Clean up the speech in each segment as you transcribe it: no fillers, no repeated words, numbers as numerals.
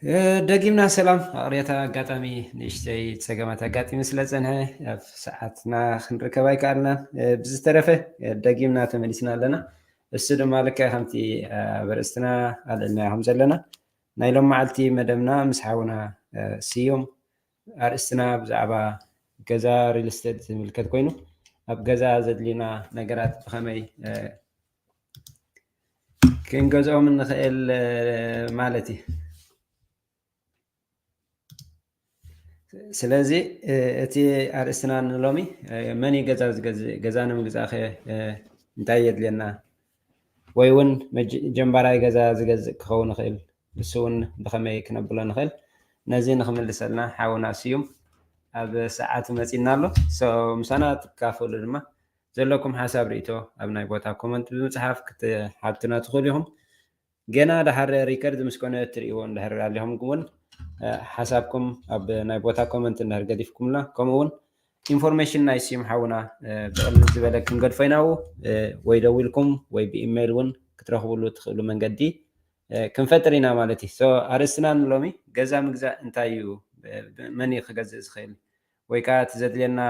دقيمنا سلام قريتا قاتمي نشتي تسقمت قاتمي سلسنها في ساعتنا خنركباي كارنا بزترفه دقيمنا تملسنا لنا السد مالك همتي برستنا على حمزة لنا نايلوم معلتي مدمنا مسحونا سيوم أرستنا بزعبا جزا ريل استيت ملكت كوينو أب جزا زدلينا نقرات بخمي كن جزء من خيل مالتي ስለዚህ እቲ ኣርእስትና ንሎሚ መን ገዛ ዝገዝእ ገዛና ምግዛእኸ እንታይ የድልየና ወይ እውን ጀንባራይ ገዛ ዝገዝእ ክኸውን ይኽእል ንሱ እውን ብኸመይ ክነብሎ ንኽእል ነዚ ንክምልሰልና ሓውና ስዩም ኣብ ሰዓቱ መፂና ኣሎ ምሳና ትካፈሉ ድማ ዘለኩም ሓሳብ ርእቶ ኣብ ናይ ቦታ ኮመንት ብምፅሓፍ ክትሓትቱና ትኽእሉ ኢኹም ገና ድሓር ሪከርድ ምስ ኮነ እትርእይዎ እንድሕር ኣለኹም እውን ሓሳብኩም ኣብ ናይ ቦታ ኮመንት እንድሕር ገዲፍኩምና ከምኡውን ኢንፎርሜሽን ናይ ስዩም ሓውና ብቐሊል ዝበለ ክንገድፎ ኢና ወይ ደው ኢልኩም ወይ ብኢሜይል እውን ክትረኽብሉ ትኽእሉ መንገዲ ክንፈጥር ኢና ማለት እዩ ኣርእስትና ንሎሚ ገዛ ምግዛእ እንታይ እዩ መን እዩ ክገዝእ ዝኽእል ወይ ከዓ እቲ ዘድልየና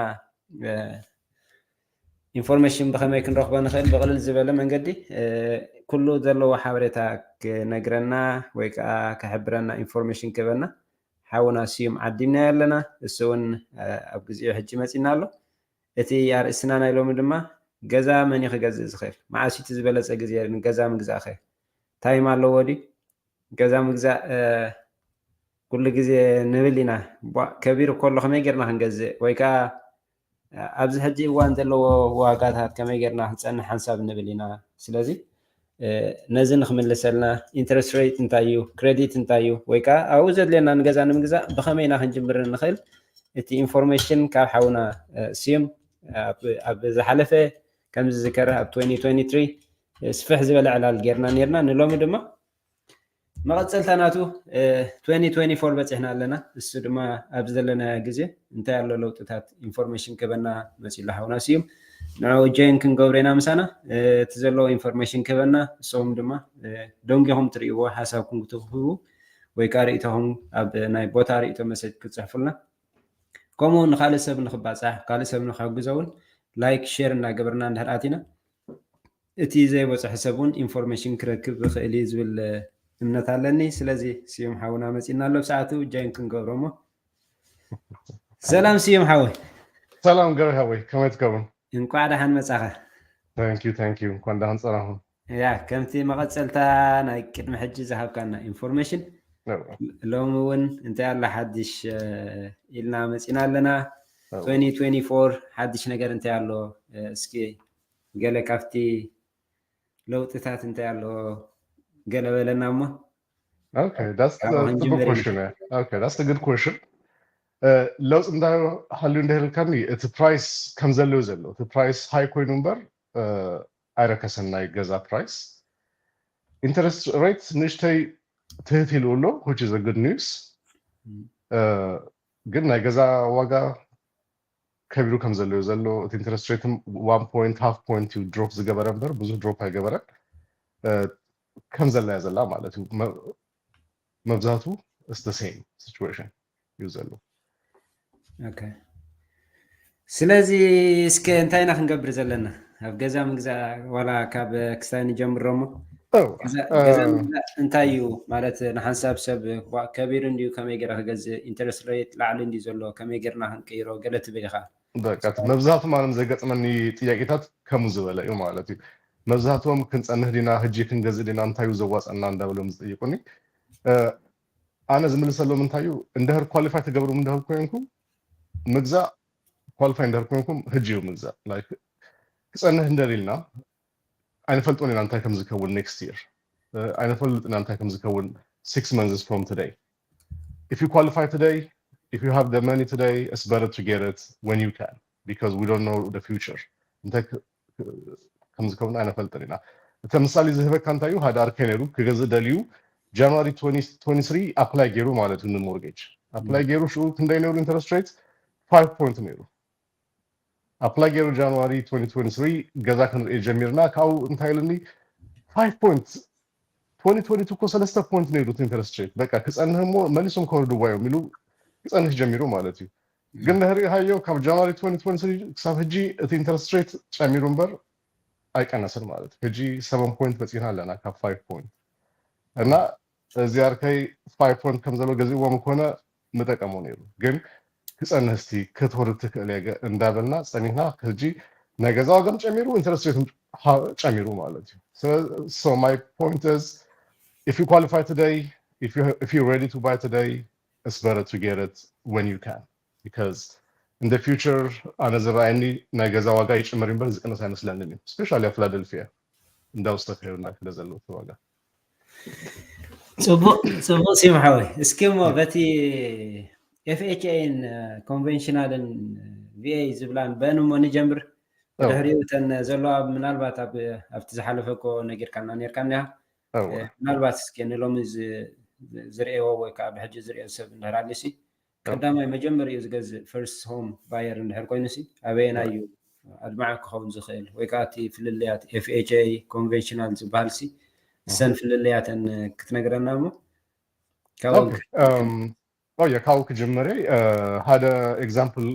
ኢንፎርሜሽን ብኸመይ ክንረኽቦ ንኽእል ብቕልል ዝበለ መንገዲ ኩሉ ዘለዎ ሓበሬታ ክነግረና ወይ ከዓ ክሕብረና ኢንፎርሜሽን ክህበና ሓውና ስዩም ዓዲምና ኣለና እሱ እውን ኣብ ግዜኡ ሕጂ መፂና ኣሎ እቲ ኣርእስትና ናይ ሎሚ ድማ ገዛ መን እዩ ክገዝእ ዝኽእል መዓሲቲ ዝበለፀ ግዜ ገዛ ምግዛእ ኸ ታይም ኣለዎ ድዩ ገዛ ምግዛእ ኩሉ ግዜ ንብል ኢና ከቢሩ ከሎ ከመይ ጌርና ክንገዝእ ወይ ከዓ ኣብዚ ሕጂ እዋን ዘለዎ ዋጋታት ከመይ ጌርና ክንፀንሕ ሓንሳብ ንብል ኢና ስለዚ ነዚ ንክምልሰልና ኢንትረስት ሬት እንታይ እዩ ክሬዲት እንታይ እዩ ወይ ከዓ ኣብኡ ዘድልየና ንገዛ ንምግዛእ ብኸመይ ኢና ክንጅምር ንኽእል እቲ ኢንፎርሜሽን ካብ ሓውና ስዩም ኣብ ዝሓለፈ ከም ዝዝከረ ኣብ 2023 ስፍሕ ዝበለ ዕላል ጌርና ነርና ንሎሚ ድማ መቐፀልታ ናቱ 2024 በፂሕና ኣለና እሱ ድማ ኣብ ዘለና ግዜ እንታይ ኣሎ ለውጥታት ኢንፎርሜሽን ክህበና መፂሉ ሓውና ስዩም ንዑ ጆይን ክንገብሮ ኢና ምሳና እቲ ዘለዎ ኢንፎርሜሽን ክህበና ንስኹም ድማ ደንጊኹም ትርእይዎ ሓሳብኩም ክትህቡ ወይ ከዓ ርእቶኹም ኣብ ናይ ቦታ ርእቶ መሰጅ ክትፅሕፉልና ከምኡ ንካልእ ሰብ ንክባፃሕ ካልእ ሰብ ንክሕግዞ እውን ላይክ ሼር እናገበርና እንድሕር ኣቲና እቲ ዘይበፅሖ ሰብ እውን ኢንፎርሜሽን ክረክብ ይኽእል እዩ ዝብል እምነት ኣለኒ ስለዚ ስዩም ሓውና መፂና ኣሎ ብሰዓቱ ጆይን ክንገብሮ ሞ ሰላም ስዩም ሓወይ ሰላም ገረ ሓወይ ከመይ ትከውን እንኳዕ ደሓን መፃኸ ታንኪዩ እንኳን ደሓን ፀናኹም ያ ከምቲ መቐፀልታ ናይ ቅድሚ ሕጂ ዝሃብካና ኢንፎርሜሽን ሎሚ እውን እንታይ ኣላ ሓድሽ ኢልና መፂና ኣለና 2024 ሓድሽ ነገር እንታይ ኣሎ እስኪ ገለ ካብቲ ለውጥታት እንታይ ኣሎ ገለ በለና እሞ that's a good question ለውጥ እንዳሃልዩ እንዳይልካኒ እቲ ፕራይስ ከም ዘለዎ ዘሎ እቲ ፕራይስ ሃይ ኮይኑ እምበር ኣይረከሰን ናይ ገዛ ፕራይስ ኢንተረስት ሬት ንእሽተይ ትህት ኢሉ ኣሎ which is a good news ግን ናይ ገዛ ዋጋ ከቢሩ ከም ዘለዎ ዘሎ እቲ ኢንተረስት ሬትም 1.5 ፖይንት ድሮፕ ዝገበረ እምበር ብዙሕ ድሮፕ ኣይገበረን ከም ዘላ እያ ዘላ ማለት እዩ መብዛሕቱ is the same situation እዩ ዘሎ ስለዚ እስከ እንታይ ኢና ክንገብር ዘለና ኣብ ገዛ ምግዛእ ዋላ ካብ ክሳይ ንጀምሮ ሞ ገዛ ምግዛእ እንታይ እዩ ማለት ንሓንሳብ ሰብ ከቢሩ እንድዩ ከመይ ጌርና ክገዝእ ኢንተረስት ሬት ላዕሊ እንድዩ ዘሎ ከመይ ጌርና ክንቅይሮ ገለ ትብል ኢኻ መብዛሕቱ ማለት ዘገጥመኒ ጥያቄታት ከምኡ ዝበለ እዩ ማለት እዩ መብዛሕትኦም ክንፀንሕ ዲና ሕጂ ክንገዝእ ዲና እንታይ እዩ ዘዋፀና እንዳብሎም ዝጠይቁኒ ኣነ ዝምልሰሎም እንታይ እዩ እንድሕር ኳሊፋይ ትገብሩ እንድሕር ኮይንኩም ምግዛእ ኳሊፋይ እንድሕር ኮይንኩም ሕጂ እዩ ምግዛእ ላይክ ክፀንሕ እንደሊልና ኣይንፈልጦን ኢና እንታይ ከም ዝከውን ኔክስት ይር ኣይንፈልጥና እንታይ ከም ዝከውን 6 months from today if you qualify today if you have the money today it's better to get it when you can because we don't know the future እንታይ ከም ዝከውን ኣይንፈልጥን ኢና እቲ ምሳሌ ዝህበካ እንታይ እዩ ሃዳር ከነሩ ክገዝእ ደልዩ January 2023 apply ገይሩ ማለት ነው ሞርጌጅ apply ገይሩ ሽኡ ክንደይ ነይሩ ኢንተረስት ሬት 5 ፖይንት ነይሩ apply ገይሩ January 2023 ገዛ ክንርኢ ጀሚርና ካው እንታይ ኢሉኒ 5.25 2022 كو 3 نيرو انترست ريت بقى كصنهم مليسهم كوردو وايو ميلو كصنه جميرو مالتي ግን هري هايو ካብ ጃንዋሪ 2023 ክሳብ ሕጂ እቲ ኢንተረስት ሬት ጨሚሩ እምበር ኣይቀነስን ማለት ሕጂ 7 ፖይንት በፂና ኣለና ካብ 5 ፖይንት እና እዚ ኣርከይ 5 ፖይንት ከም ዘሎ ገዚእዎም ኮነ ምጠቀሙ ነይሩ ግን ክፀንህ እስቲ ክትወርድ ትክእል እንዳበልና ፀኒሕና ሕጂ ናይ ገዛ ዋጋም ጨሚሩ ኢንተረስት ሬት ጨሚሩ ማለት እዩ so my point is if you qualify today if you're ready to buy today it's better to get it when you can because in the future another any ናይ ገዛ ዋጋ ይጨምር እምበር ዝቅንስ አይመስለንም especially at Philadelphia እንዳውስተ ከይሩና ስለዘለው ዋጋ ጽቡቅ ሲምሓወይ እስኪ ሞ በቲ FHAን ኮንቬንሽናልን VA ዝብላን በንሞ ንጀምር ድሕሪኡ ተን ዘለዋ ምናልባት ኣብቲ ዝሓለፈኮ ነጊርካልና ነርካና ምናልባት እስኪ ንሎሚ ዝርእዎ ወይ ከዓ ብሕጂ ዝርእዮ ሰብ እንድሕራለሲ ቀዳማይ መጀመሪኡ ዝገዝእ ፈርስት ሆም ባየር እንድሕር ኮይኑሲ ኣበየና እዩ ኣድማዕ ክኸውን ዝኽእል ወይ ከዓ እቲ ፍልልያት FHA ኮንቬንሽናል ዝበሃልሲ ሰን ፍልልያተን ክትነግረና ሞ ካብኡ ክጅመረ ሓደ ኤግዛምፕል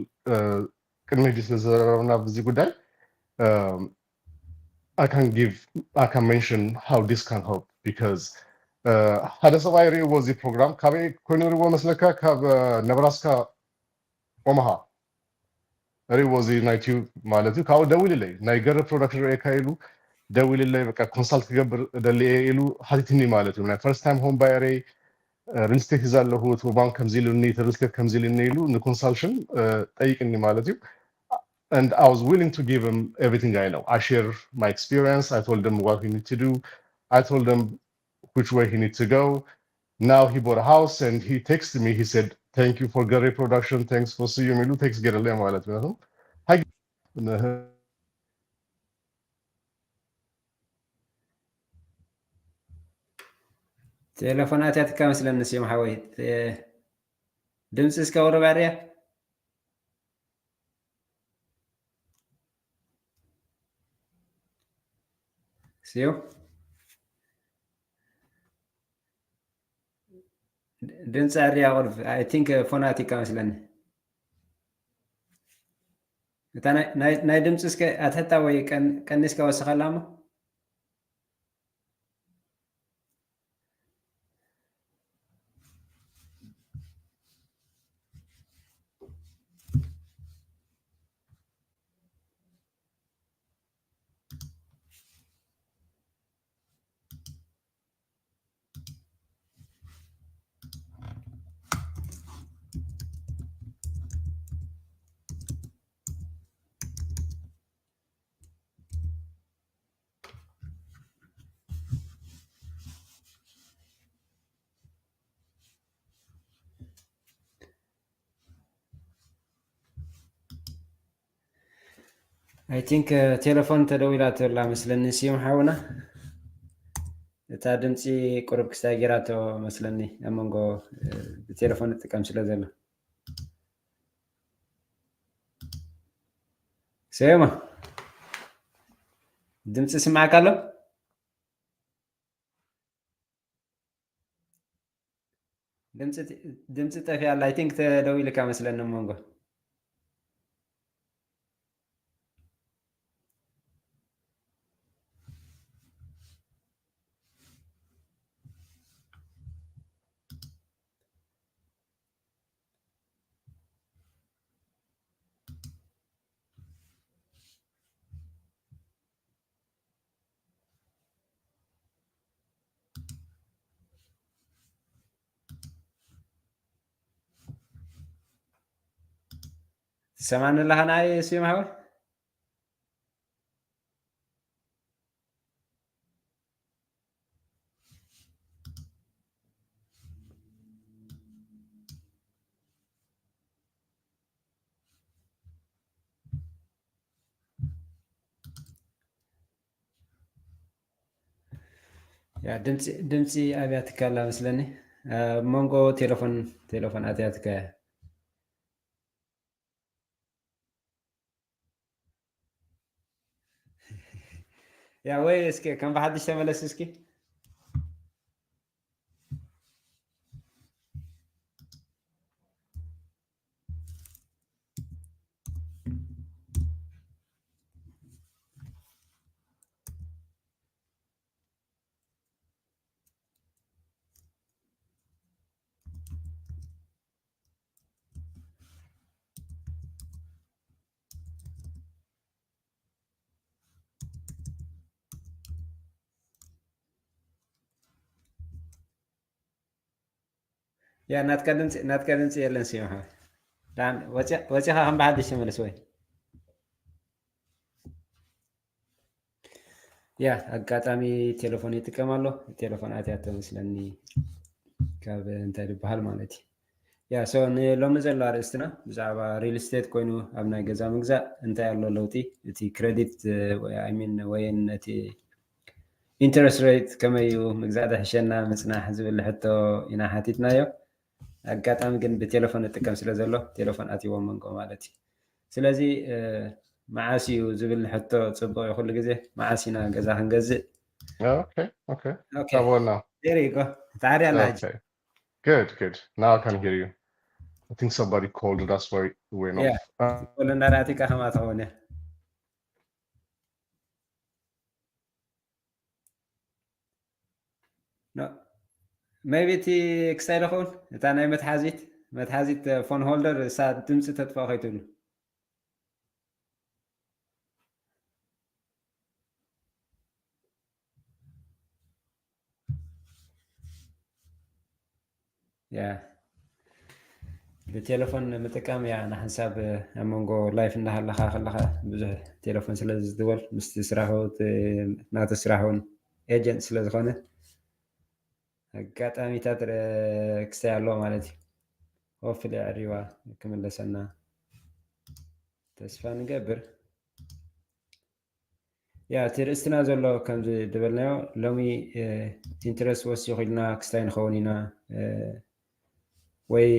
ቅድሚ ሕጂ ስለዘረብና በዚ ጉዳይ I can mention how this can help because ሓደ ሰብኣይ ርእይዎ እዚ ፕሮግራም ካበይ ኮይኑ ርእይዎ መስለካ ካብ ነብራስካ ኦማሃ ርእይዎ እዚ ናይ ቲዩብ ማለት እዩ ካብኡ ደው ኢሉለይ ናይ ገረብ ፕሮዳክሽን ርእየካ ኢሉ ደው ኢሉለይ በቃ ኮንሳልት ክገብር ደልየ ኢሉ ሓቲትኒ ማለት እዩ ናይ ፈርስት ታይም ሆም ባየር ሪል ስቴት ይዛ ኣለሁ እቲ ባንክ ከምዚ ኢሉኒ እቲ ሪል ስቴት ከምዚ ኢሉኒ ኢሉ ንኮንሳልሽን ጠይቅኒ ማለት እዩ and I was willing to give him everything I know. I share my experience. I told him what he needs to do. I told him which way he needs to go. Now he bought a house and he texted me. He said, "Thank you for Gary Production. Thanks for seeing me. Thanks, get a lemon." Hi. ቴሌፎናት ያትካመስለንስ የማሐወይ ድምጽ እስከወረ ባሪያ ሲዮ ድምጽ አሪያ ወርፍ አይ ቲንክ ፎናቲካ መስለኒ እታ ናይ ድምጽ እስከ አተታ ወይ ቀንስከ ወሰኸላማ I think ቴሌፎን ተደዊላት ወላ መስለኒ ሲም ሓውና እታ ድምፂ ቁርብ ክስታይ ጌራቶ መስለኒ ኣመንጎ ብቴሌፎን እጥቀም ስለ ዘሎ ሰማ ድምፂ ስማዓካ ኣሎ ድምፂ ጠፊ ኣላ I think ተደዊልካ መስለኒ ኣመንጎ سمعنا لها أنا اسمي محمد يا دمتي أبياتك الله مسلني مونغو تليفون أتياتك يا وي اسكي كان بحدش تملس اسكي ያ ናትካ ድምፂ የለን ሲምሓ ዳን ወፂኻ ከም ብሓድሽ ተመለስ ወይ ያ ኣጋጣሚ ቴሌፎን ይጥቀም ኣሎ ቴሌፎን ኣትያቶ ምስለኒ ካብ እንታይ ዝበሃል ማለት እዩ ያ ሶ ንሎሚ ዘሎ ኣርእስትና ብዛዕባ ሪል ስቴት ኮይኑ ኣብ ናይ ገዛ ምግዛእ እንታይ ኣሎ ለውጢ እቲ ክሬዲት ሚን ወይን እቲ ኢንተረስት ሬት ከመይ እዩ ምግዛእ ደሕሸና ምፅናሕ ዝብል ሕቶ ኢና ሓቲትናዮ ኣጋጣሚ ግን ብቴሌፎን እጥቀም ስለ ዘሎ ቴሌፎን ኣትይዎ መንጎ ማለት እዩ ስለዚ መዓስ እዩ ዝብል ሕቶ ፅቡቅ እዩ ኩሉ ግዜ መዓስ ኢና ገዛ ክንገዝእ there you go ታሪ ኣላ ሕጂ good now I can hear you I think somebody called that's why we went off ኩሉ እንዳራእቲካ ከማ ትኸውን no maybe እቲ ክሳይ ደኸውን እታ ናይ መትሓዚት ፎን ሆልደር እሳ ድምፂ ተጥፋእ ከይትብሉ ያ ብቴሌፎን ምጥቃም ያ ንሓንሳብ ኣብ መንጎ ላይፍ እንዳሃለካ ከለካ ብዙሕ ቴሌፎን ስለ ዝትወል ምስቲ ስራሕ ናተ ስራሕ እውን ኤጀንት ስለ ዝኾነ ኣጋጣሚታት ክስተይ ኣለዎ ማለት እዩ ሆፕፉሊ ዕሪባ ክምለሰና ተስፋ ንገብር ያ እቲ ርእስትና ዘሎ ከምዚ ድበልናዮ ሎሚ ኢንትረስት ወሲኹ ኢልና ክስታይ ንኸውን ኢና ወይ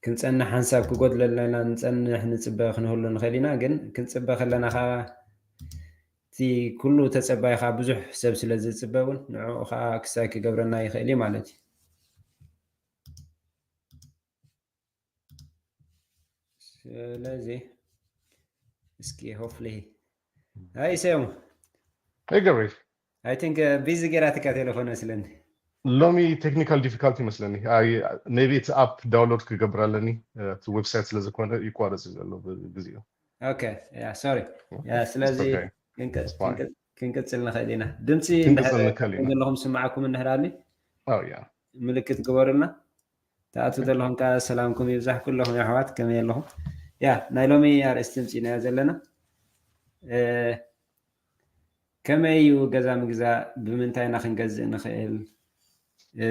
ክንፀንሕ ሓንሳብ ክጎድለልና ኢና ንፀንሕ ንፅበ ክንህሉ ንኽእል ኢና ግን ክንፅበ ከለና ከዓ እቲ ኩሉ ተፀባይካ ብዙሕ ሰብ ስለ ዝፅበ እውን ንዕኡ ከዓ ክሳይ ክገብረና ይኽእል እዩ ማለት እዩ ስለዚ እስኪ ሆፕፉሊ ሃይ ሰሙ I think ቢዚ ጌራትካ ቴሌፎን መስለኒ ሎሚ ቴክኒካል ዲፊካልቲ ይመስለኒ ሜቢ እቲ ኣፕ ዳውንሎድ ክገብር ኣለኒ እቲ ዌብሳይት ስለዝኮነ ይቋረፅ ዘሎ ግዜኡ ኦኬ ያ ሶሪ ያ ስለዚ ክንቅፅል ንኽእል ኢና ድምፂ ዘለኹም ስማዓኩም እንድሕር ምልክት ግበሩልና ተኣቱ ዘለኹም ከዓ ሰላምኩም ይብዛሕ ኩለኹም ኣሕዋት ከመይ ኣለኹም ያ ናይ ሎሚ ኣርእስቲ ምፂናዮ ዘለና ከመይ እዩ ገዛ ምግዛእ ብምንታይ ኢና ክንገዝእ ንኽእል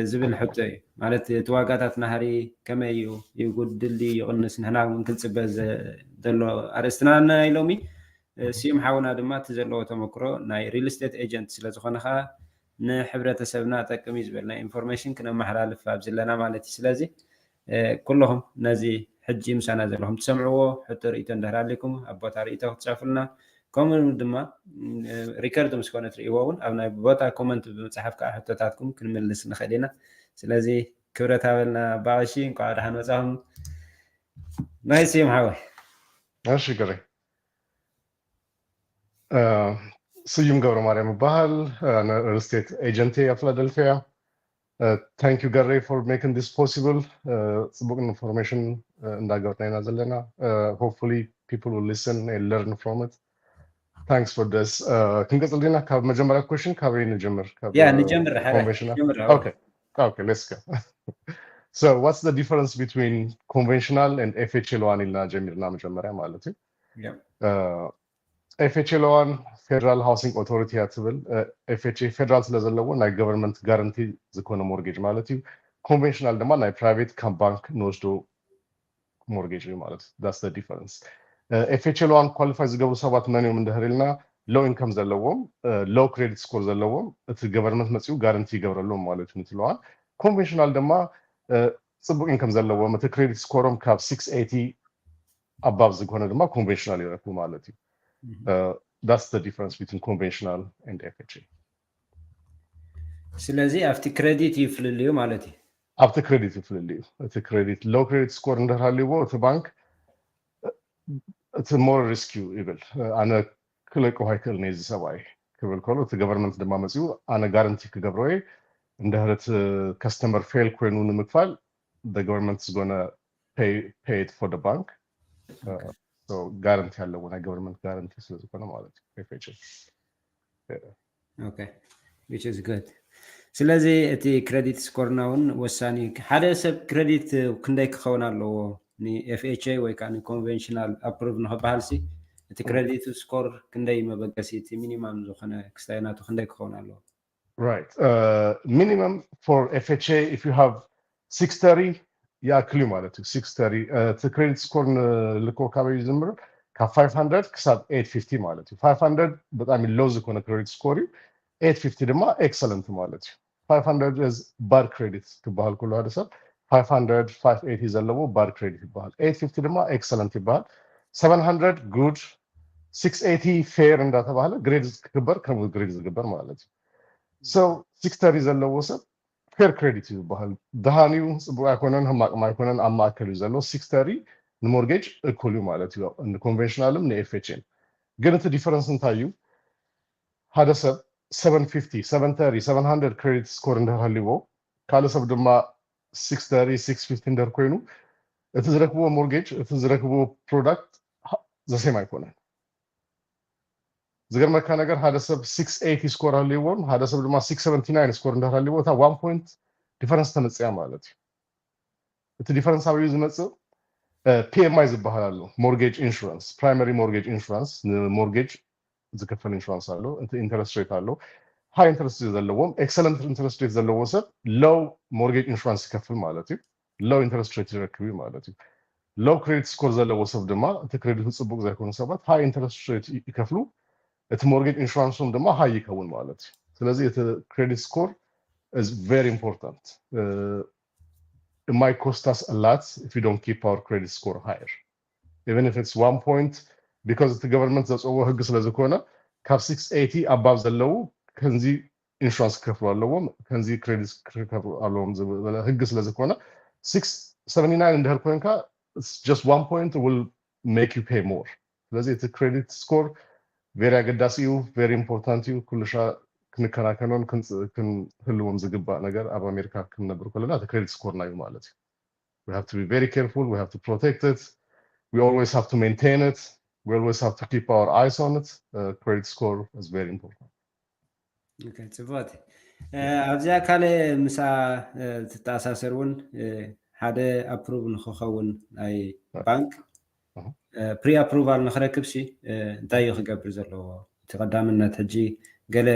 ዝብል ሕቶ እዩ ማለት እቲ ዋጋታት ናሃሪ ከመይ እዩ ይጉድል ይቕንስ ንሕና እውን ክንፅበ ዘሎ ኣርእስትና ናይ ሎሚ ስዩም ሓውና ድማ እቲ ዘለዎ ተመክሮ ናይ ሪል ስቴት ኤጀንት ስለዝኾነ ከዓ ንሕብረተሰብና ጠቅም እዩ ዝበልና ኢንፎርሜሽን ክነመሓላልፍ ኣብ ዘለና ማለት እዩ ስለዚ ኩለኹም ነዚ ሕጂ ምሳና ዘለኹም ትሰምዕዎ ሕቶ ርእቶ እንድሕር ኣለኩም ኣብ ቦታ ርእቶ ክትፃፍሉና ከምኡ ድማ ሪከርድ ምስ ኮነ ትርእይዎ እውን ኣብ ናይ ቦታ ኮመንት ብምፅሓፍ ከዓ ሕቶታትኩም ክንምልስ ንኽእል ኢና ስለዚ ክብረት ሃበልና ባቐሺ እንኳዕ ደሓን መፃኹም ናይ ስዩም ሓወይ እሺ ገረ ስዩም ገብረ ማርያም ይበሃል ሪል ስቴት ኤጀንቴ ኣብ ፊላደልፊያ ታንክ ዩ ገሬ ፎር ሜኪንግ ዲስ ፖሲብል ፅቡቅ ኢንፎርሜሽን እንዳገበርና ኢና ዘለና ሆፕፉሊ ፒፕል ዊል ሊስን ኤንድ ለርን ፍሮም ኢት Thanks for this. ክንቀፅል ዲና ካብ መጀመሪያ ኩዌሽን ካበይ ንጀምር? ንጀምር Okay, let's go. So what's the difference between conventional and FHA loan ኢልና ጀሚርና መጀመሪያ ማለት እዩ FHA loan ፌደራል ሃውሲንግ ኦቶሪቲ ያትብል FHA ፌደራል ስለዘለዎ ናይ ገቨርንመንት ጋራንቲ ዝኮነ ሞርጌጅ ማለት እዩ ኮንቬንሽናል ድማ ናይ ፕራይቬት ካብ ባንክ ንወስዶ ሞርጌጅ እዩ ማለት እዩ that's the difference FHA loan qualify ዝገብሩ ሰባት መን እዮም እንድሕር ኢልና ሎው ኢንካም ዘለዎም ሎው ክሬዲት ስኮር ዘለዎም እቲ ገቨርንመንት መፅኡ ጋራንቲ ይገብረሎም ማለት እዩ ነቲ loan ኮንቬንሽናል ድማ ፅቡቅ ኢንካም ዘለዎም እቲ ክሬዲት ስኮሮም ካብ 680 above ዝኮነ ድማ ኮንቬንሽናል ይረክቡ ማለት እዩ that's the difference between conventional and FHA ስለዚ ኣብቲ ክሬዲት ይፍልልዩ ማለት እዩ ኣብቲ ክሬዲት ይፍልልዩ እቲ ክሬዲት ሎው ክሬዲት ስኮር እንድሕር ሃልይዎ እቲ ባንክ it's more risky ይብል ኣነ ክለቅዎ ኣይክእልን እዚ ሰብኣይ ክብል ከሎ እቲ ገቨርንመንት ድማ መፅኡ ኣነ ጋራንቲ ክገብሮ እየ እንድሕር እቲ ከስተመር ፌል ኮይኑ ንምክፋል the government is going to pay it for the bank so guarantee ያለው ናይ ገቨርንመንት ጋራንቲ ስለዝኮነ ማለት እዩ FHA okay which is good ስለዚህ እቲ ክሬዲት ስኮርና እውን ወሳኒ ሓደ ሰብ ክሬዲት ክንደይ ክኸውን ኣለዎ ንኤፍኤችኤ ወይ ከዓ ንኮንቨንሽናል ኣፕሩቭ ንክበሃል ሲ እቲ ክሬዲት ስኮር ክንደይ መበገሲ እቲ ሚኒማም ዝኾነ ክስታይናቱ ክንደይ ክኸውን ኣለዎ? Right. Minimum for FHA, if you have 630, ያክል ማለት እዩ 630 እቲ ክሬዲት ስኮር ልኮ ካበይ ዝምር ካብ 500 ክሳብ 850 ማለት እዩ 500 በጣም ሎው ዝኾነ ክሬዲት ስኮር እዩ 850 ድማ ኤክሰለንት ማለት እዩ 500 is bad credit ክበሃል ኩሉ ሓደ ሰብ 500 580 ዘለዎ bad credit ይበሃል 850 ድማ ኤክሰለንት ይበሃል 700 good 680 fair እንዳተባሃለ ግሬድ ክግበር ከም ግሬድ ዝግበር ማለት እዩ so 630 ዘለዎ ሰብ fair credit ይበሃል ደሃኒው ጽቡቅ አይኮነን ህማቅማ አይኮነን አማከሉ ዘሎ 630 ንሞርጌጅ እኩል እዩ ማለት እዩ ንኮንቬንሽናልም ንኤፍኤችኤም ግን እቲ ዲፈረንስ እንታዩ ሓደ ሰብ 750 730 700 ክሬዲት ስኮር እንደሃሊዎ ካለ ሰብ ድማ 630 650 እንደር ኮይኑ እቲ ዝረክቦ ሞርጌጅ እቲ ዝረክቦ ፕሮዳክት ዘሴም አይኮነን ዝገርመካ ነገር ሓደ ሰብ 680 ስኮር አለይዎን ሓደ ሰብ ድማ 679 ስኮር እንደሃሊዎ ታ 1 ፖይንት ዲፈረንስ ተመጽያ ማለት እዩ እቲ ዲፈረንስ አብዩ ዝመጽእ PMI ዝበሃል ኣሎ ሞርጌጅ ኢንሹራንስ ፕራይመሪ ሞርጌጅ ኢንሹራንስ ሞርጌጅ ዝከፈል ኢንሹራንስ ኣሎ እቲ ኢንተረስት ሬት ኣሎ ሃይ ኢንተረስት ዘለዎም ኤክሰለንት ኢንተረስት ሬት ዘለዎ ሰብ ሎው ሞርጌጅ ኢንሹራንስ ይከፍል ማለት እዩ ሎው ኢንተረስት ሬት ይረክብ ማለት እዩ ሎው ክሬዲት ስኮር ዘለዎ ሰብ ድማ እቲ ክሬዲት ጽቡቅ ዘይኮነ ሰባት ሃይ ኢንተረስት ሬት ይከፍሉ እቲ ሞርጌጅ ኢንሹራንስም ድማ ሃይ ይከውን ማለት እዩ ስለዚህ እቲ ክሬዲት ስኮር is very important it might cost us a lot if we don't keep our credit score higher even if it's 1 point because the government ዘጽዎ ህግ ስለዝኮነ ካብ 680 above ዘለው ከንዚ ኢንሹራንስ ከፍሉ ኣለዎም ከንዚ ክሬዲት ከፍሉ ኣለዎም ዝበለ ህግ ስለዝኮነ 679 እንደህር ኮይንካ it's just 1 point will make you pay more ስለዚህ እቲ ክሬዲት ስኮር very አገዳሲ እዩ very important እዩ ኩልሻ ክንከናከኖን ክንህልዎም ዝግባእ ነገር ኣብ አሜሪካ ክንነብር ከለና እቲ ክሬዲት ስኮር ናይ ማለት እዩ we have to be very careful we have to protect it we always have to maintain it we always have to keep our eyes on it credit score is very important okay ጽቡቅ ኣብዚያ ካለ ምሳ ተተሳሰርውን ሓደ አፕሩቭ ንኽኸውን ናይ ባንክ ፕሪ አፕሩቫል ንኽረክብሲ እንታይ ክገብር ዘለዎ ተቀዳምነት ሕጂ ገለ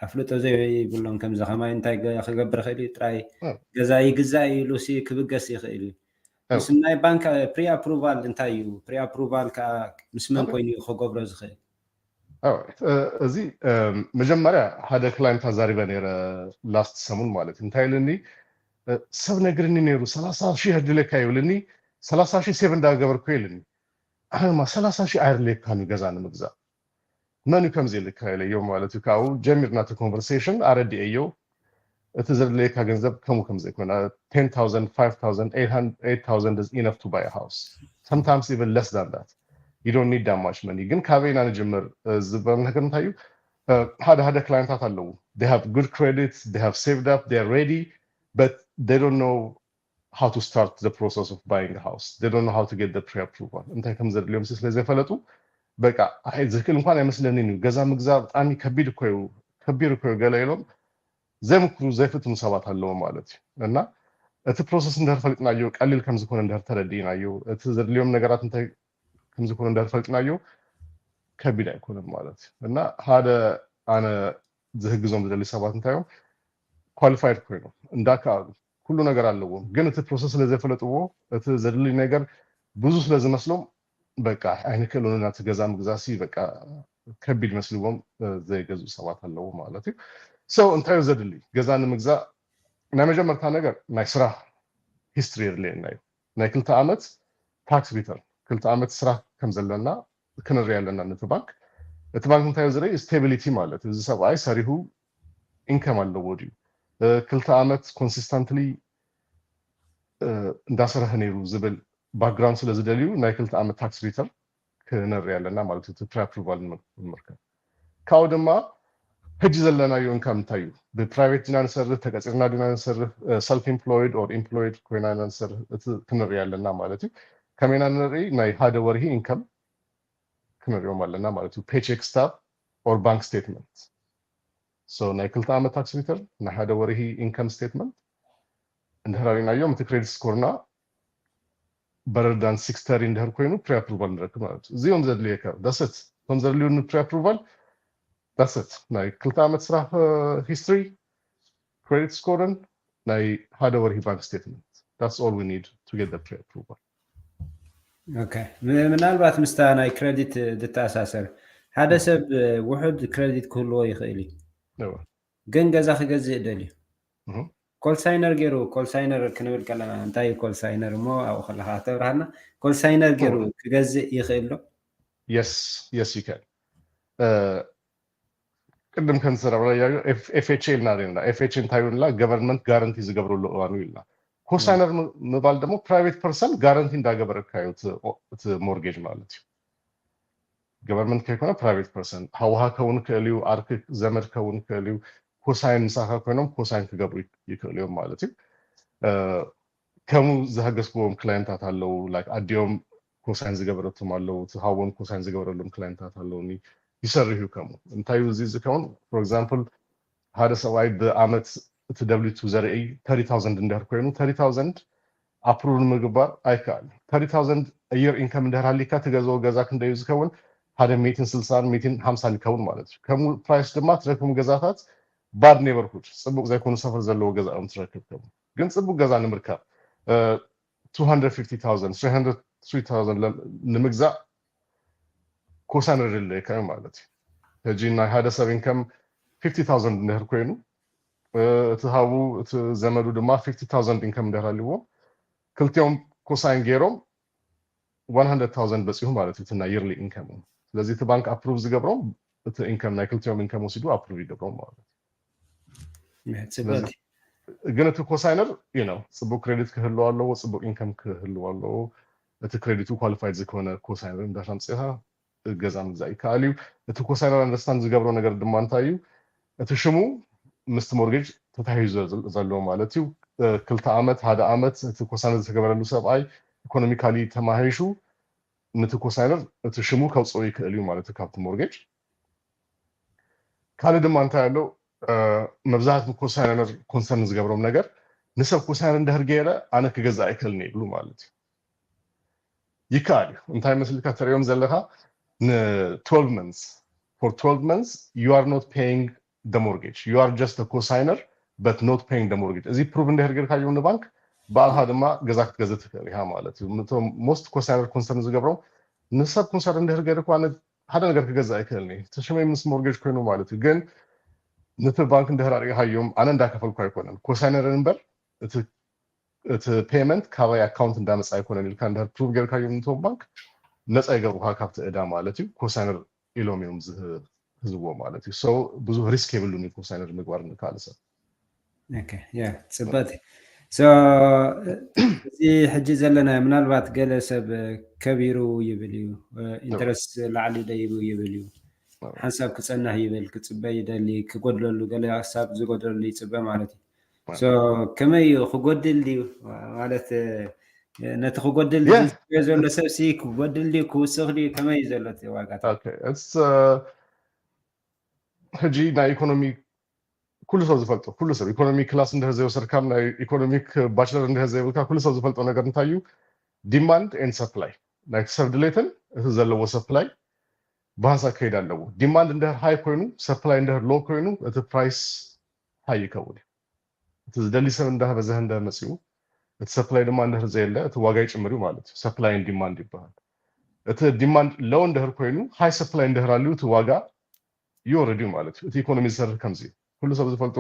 አፍልጦ ዘይብሎም ከም ዘኸማይ እንታይ ክገብር ክእል ጥራይ ገዛ ይግዛእ ኢሉሲ ክብገስ ይኽእል ምስ ናይ ባንክ ፕሪ አፕሩቫል እንታይ እዩ ፕሪ አፕሩቫል ከዓ ምስ መን ኮይኑ ክገብሮ ዝኽእል እዚ መጀመሪያ ሓደ ክላይንት አዛሪበ ነይረ ላስት ሰሙን ማለት እንታይ ልኒ ሰብ ነግርኒ ነይሩ 30,000 ህድለካ ይብልኒ 30,000 ሴቭ እንዳገበርኩ ይልኒ አሁንማ 30,000 አይርሌካ ገዛ ንምግዛእ መን ከም ዘልካ ይለዮ ማለት እዩ ካው ጀሚርና ተ ኮንቨርሴሽን አረዲ እዮ እቲ ዘልካ ገንዘብ ከም ዘይኮና 10,000 5,000 8,000 is enough to buy a house sometimes even less than that you don't need that much money ግን ካበይና ንጀምር ዝበል ነገር እንታዩ ሓደ ክላይንታት አለው they have good credit they have saved up they are ready but they don't know how to start the process of buying a house they don't know how to get the pre-approval እንታይ ከም ዘድልዮም ስለዘፈለጡ በቃ አይ ዝክል እንኳን አይመስለኝም ገዛ ምግዛ በጣም ከቢድ እኮ ገለ ይሎም ዘምክሩ ዘይፍትሙ ሰባት አለው ማለት እና እቲ ፕሮሰስ እንደርፈልጥናዮ ቀሊል ከም ዝኮነ እንደርተረዲናዮ እቲ ዘድልዮም ነገራት እንታይ ከም ዝኮነ እንደርፈልጥናዮ ከቢድ አይኮንም ማለት እና ሓደ አነ ዝህግዞም ዘደሊ ሰባት እንታዮም ኳሊፋይድ ኮይኑ እንዳካ ሁሉ ነገር አለው ግን እቲ ፕሮሰስ ስለዘፈለጥዎ እቲ ዘድሊ ነገር ብዙ ስለዝመስሎም በቃ አይነከሉና ተገዛ ምግዛሲ በቃ ከቢድ መስልዎም ዘይገዙ ሰባት አለው ማለት እዩ ሰው እንታይ ዘድሊ ገዛን ምግዛ ናይ መጀመርታ ነገር ናይ ስራ ሂስትሪ የድልየናዩ ናይ ክልተ ዓመት ታክስ ሪተርን ክልተ ዓመት ስራ ከም ዘለና ክንሪ ያለና ነቲ ባንክ እቲ ባንክ እንታይ ዝርኢ ስቴቢሊቲ ማለት እዚ ሰብኣይ ሰሪሁ ኢንካም አለው ድዩ ክልተ ዓመት ኮንሲስተንትሊ እንዳሰረህ ነይሩ ዝብል ባክግራውንድ ስለዝደልዩ ናይ ክልተ ዓመት ታክስ ሪተርን ክንሪ ያለና ማለት እዩ ፕሪ አፕሩቫል ንምርከብ ካው ድማ ሕጂ ዘለናዮ ኢንካም እንታዩ ብፕራይቬት ዲና ንሰርህ ተቀፂርና ዲና ንሰርህ ሰልፍ ኤምፕሎይድ ኦር ኤምፕሎይድ ኮይና ንሰርህ እቲ ክንሪ ያለና ማለት እዩ ከመይና ንርኢ ናይ ሓደ ወርሂ ኢንካም ክንሪኦም ኣለና ማለት እዩ ፔቼክ ስታፍ ኦር ባንክ ስቴትመንት so ናይ ክልተ ዓመት ታክስ ሪተርን ናይ ሓደ ወርሒ ኢንካም ስቴትመንት እንድሕር ሪናዮም እቲ ክሬዲት ስኮርና better than 630 እንድሕር ኮይኑ ፕሪ አፕሩቫል ንረክብ ማለት እዩ እዚኦም ዘድልየካ that's it ከም ዘድልዩኒ ፕሪ አፕሩቫል that's it ናይ ክልተ ዓመት ስራሕ ሂስትሪ ክሬዲት ስኮርን ናይ ሓደ ወርሒ ባንክ ስቴትመንት that's all we need to get the pre approval okay ምናልባት ምስታ ናይ ክሬዲት ዝተኣሳሰር ሓደ ሰብ ውሑድ ክሬዲት ክህልዎ ይኽእል እዩ ግን ገዛ ክገዝእ ደልዩ ኮልሳይነር ገይሩ ኮልሳይነር ክንብል ከለና እንታይ ኮልሳይነር እሞ ኣብኡ ከለካ ተብርሃና ኮልሳይነር ገይሩ ክገዝእ ይኽእል ዶ yes you can ቅድም ከንሰራብራያዩ FHA ናሪና FHA እንታዩላ ገቨርንመንት ጋራንቲ ዝገብሩሉ እዋኑ ኢልና ኮሳይነር ምባል ደግሞ ፕራይቬት ፐርሰን ጋራንቲ እንዳገበረካዩ እቲ ሞርጌጅ ማለት እዩ ገቨርንመንት ከይኮነ ፕራይቬት ፐርሰን ሃውሃ ከውን ከልዩ አርክ ዘመድ ከውን ከልዩ ኮሳይን ምሳኻ ኮይኖም ኮሳይን ክገብሩ ይክእሉ እዮም ማለት እዩ ከምኡ ዝሃገዝክዎም ክላይንታት ኣለው ላይክ ኣዲዮም ኮሳይን ዝገበረቶም ኣለው እቲ ሃዎም ኮሳይን ዝገበረሎም ክላይንታት ኣለውኒ ይሰርሑ ከምኡ እንታይ እዚ ዝከውን ፎር ኤግዛምፕል ሓደ ሰብኣይ ብኣመት እቲ W2 ዘርኢ 30000 እንድሕር ኮይኑ 30000 ኣፕሩቭ ምግባር ኣይከኣል 30000 a year income እንድሕር ሃሊካ ትገዝኦ ገዛ ክንደዩ ዝከውን ሓደ 160 150 ይከውን ማለት እዩ ከምኡ ፕራይስ ድማ ትረክቡም ገዛታት ባድ ኔበርሁድ ጽቡቅ ዘይኮኑ ሰፈር ዘለዎ ገዛኦም ትረክብ ከምኡ ግን ጽቡቅ ገዛ ንምርካብ 250000 300000 ንምግዛእ ኮሳይነር የለካ ማለት እዩ ሕጂ ናይ ሓደ ሰብ ኢንከም 50000 እንድሕር ኮይኑ እቲ ሃቡ እቲ ዘመዱ ድማ 50000 ኢንከም እንድሕር ኣለዎ ክልቲኦም ኮሳይን ገይሮም 100000 በፂሑ ማለት እዩ ናይ yearly income ስለዚህ እቲ ባንክ አፕሩቭ ዝገብሮም እቲ ኢንከም ናይ ክልቲኦም ኢንከም ወሲዱ አፕሩቭ ይገብሮም ማለት ጽቡቅ ግን እቲ ኮሳይነር ጽቡቅ ክሬዲት ክህልዎ ኣለዎ ጽቡቅ ኢንከም ክህልዎ ኣለዎ እቲ ክሬዲቱ ኳሊፋይድ ዝኮነ ኮሳይነር እንዳሻምጽኻ ገዛ ምግዛእ ይከኣል እዩ እቲ ኮሳይነር አንደርስታንድ ዝገብሮ ነገር ድማ እንታይ እዩ እቲ ሽሙ ምስቲ ሞርጌጅ ተታሂዙ ዘሎ ማለት እዩ ክልተ ዓመት ሓደ ዓመት እቲ ኮሳይነር ዝተገበረሉ ሰብኣይ ኢኮኖሚካሊ ተማሂሹ ነቲ ኮሳይነር እቲ ሽሙ ከውፅኦ ይክእል እዩ ማለት እዩ ካብቲ ሞርጌጅ ካልእ ድማ እንታይ ኣሎ መብዛሕትኡ ኮሳይነር ኮንሰርን ዝገብሮም ነገር ንሰብ ኮሳይነር እንድሕር ገይረ ኣነ ክገዛእ ኣይክእልኒ ይብሉ ማለት እዩ ይከኣል እዩ እንታይ መስልካ ተሪኦም ዘለካ ን12 months for 12 months you are not paying the mortgage you are just a cosigner but not paying the mortgage እዚ ፕሩቭ እንድሕር ገይርካዮ ንባንክ ባልሃ ድማ ገዛ ክትገዝእ ትኽእል ኢኻ ማለት እዩ ሞስት ኮሳይነር ኮንሰርን ዝገብሮም ንሰብ ኮንሰርን እንድሕር ገይርካ ሓደ ነገር ክገዛእ ኣይክእልኒ ተሸመይ ምስ ሞርጌጅ ኮይኑ ማለት እዩ ግን ነቲ ባንክ እንድሕር ኣሪእካዮም ኣነ እንዳከፈልኩ ኣይኮነን ኮሳይነር እምበር እቲ ፔመንት ካባይ ኣካውንት እንዳመፃ ኣይኮነን ኢልካ እንድሕር ፕሩቭ ገይርካዮም ነቶም ባንክ ነፃ ይገብሩካ ካብቲ ዕዳ ማለት እዩ ኮሳይነር ኢሎም እዮም ዝህዝዎ ማለት እዩ ሶ ብዙ ሪስክ የብሉን ኮሳይነር ምግባር ንካልእ ሰብ ጽቡቅ እዚ ሕጂ ዘለና ምናልባት ገለ ሰብ ከቢሩ ይብል እዩ ኢንተረስት ላዕሊ ደይቡ ይብል እዩ ሓንሳብ ክጸናህ ይብል ክጽበይ ይደሊ ክጎድለሉ ገለ ሓሳብ ዝጎድለሉ ይጽበ ማለት እዩ ሶ ከመይ ክጎድል ድዩ ማለት ነቲ ክጎድል ዘሎ ሰብሲ ክጎድል ድዩ ክውስኽ ድዩ ከመይ ዘሎ እቲ ዋጋታት ሕጂ ናይ ኢኮኖሚ ኩሉ ሰብ ዝፈልጦ ኩሉ ሰብ ኢኮኖሚ ክላስ እንድሕር ዘይወሰድካ ናይ ኢኮኖሚክ ባችለር እንድሕር ዘይብልካ ኩሉ ሰብ ዝፈልጦ ነገር እንታይ እዩ ዲማንድ ኤንድ ሰፕላይ ናይ ሰብ ድሌትን እቲ ዘለዎ ሰፕላይ ብሃንሳብ ከይድ ኣለዎ ዲማንድ እንድሕር ሃይ ኮይኑ ሰፕላይ እንድሕር ሎ ኮይኑ እቲ ፕራይስ ሃይ ይከውን እቲ ዝደሊ ሰብ እንዳበዝሐ እንዳመፅኡ እቲ ሰፕላይ ድማ እንድሕር ዘየለ እቲ ዋጋ ይጭምር እዩ ማለት እዩ ሰፕላይ ኤንድ ዲማንድ ይበሃል እቲ ዲማንድ ሎው እንድሕር ኮይኑ ሃይ ሰፕላይ እንድሕር ኣልዩ እቲ ዋጋ ይወርድ እዩ ማለት እዩ እቲ ኢኮኖሚ ዝሰርሕ ከምዚ ኩሉ ሰብ ዝፈልጦ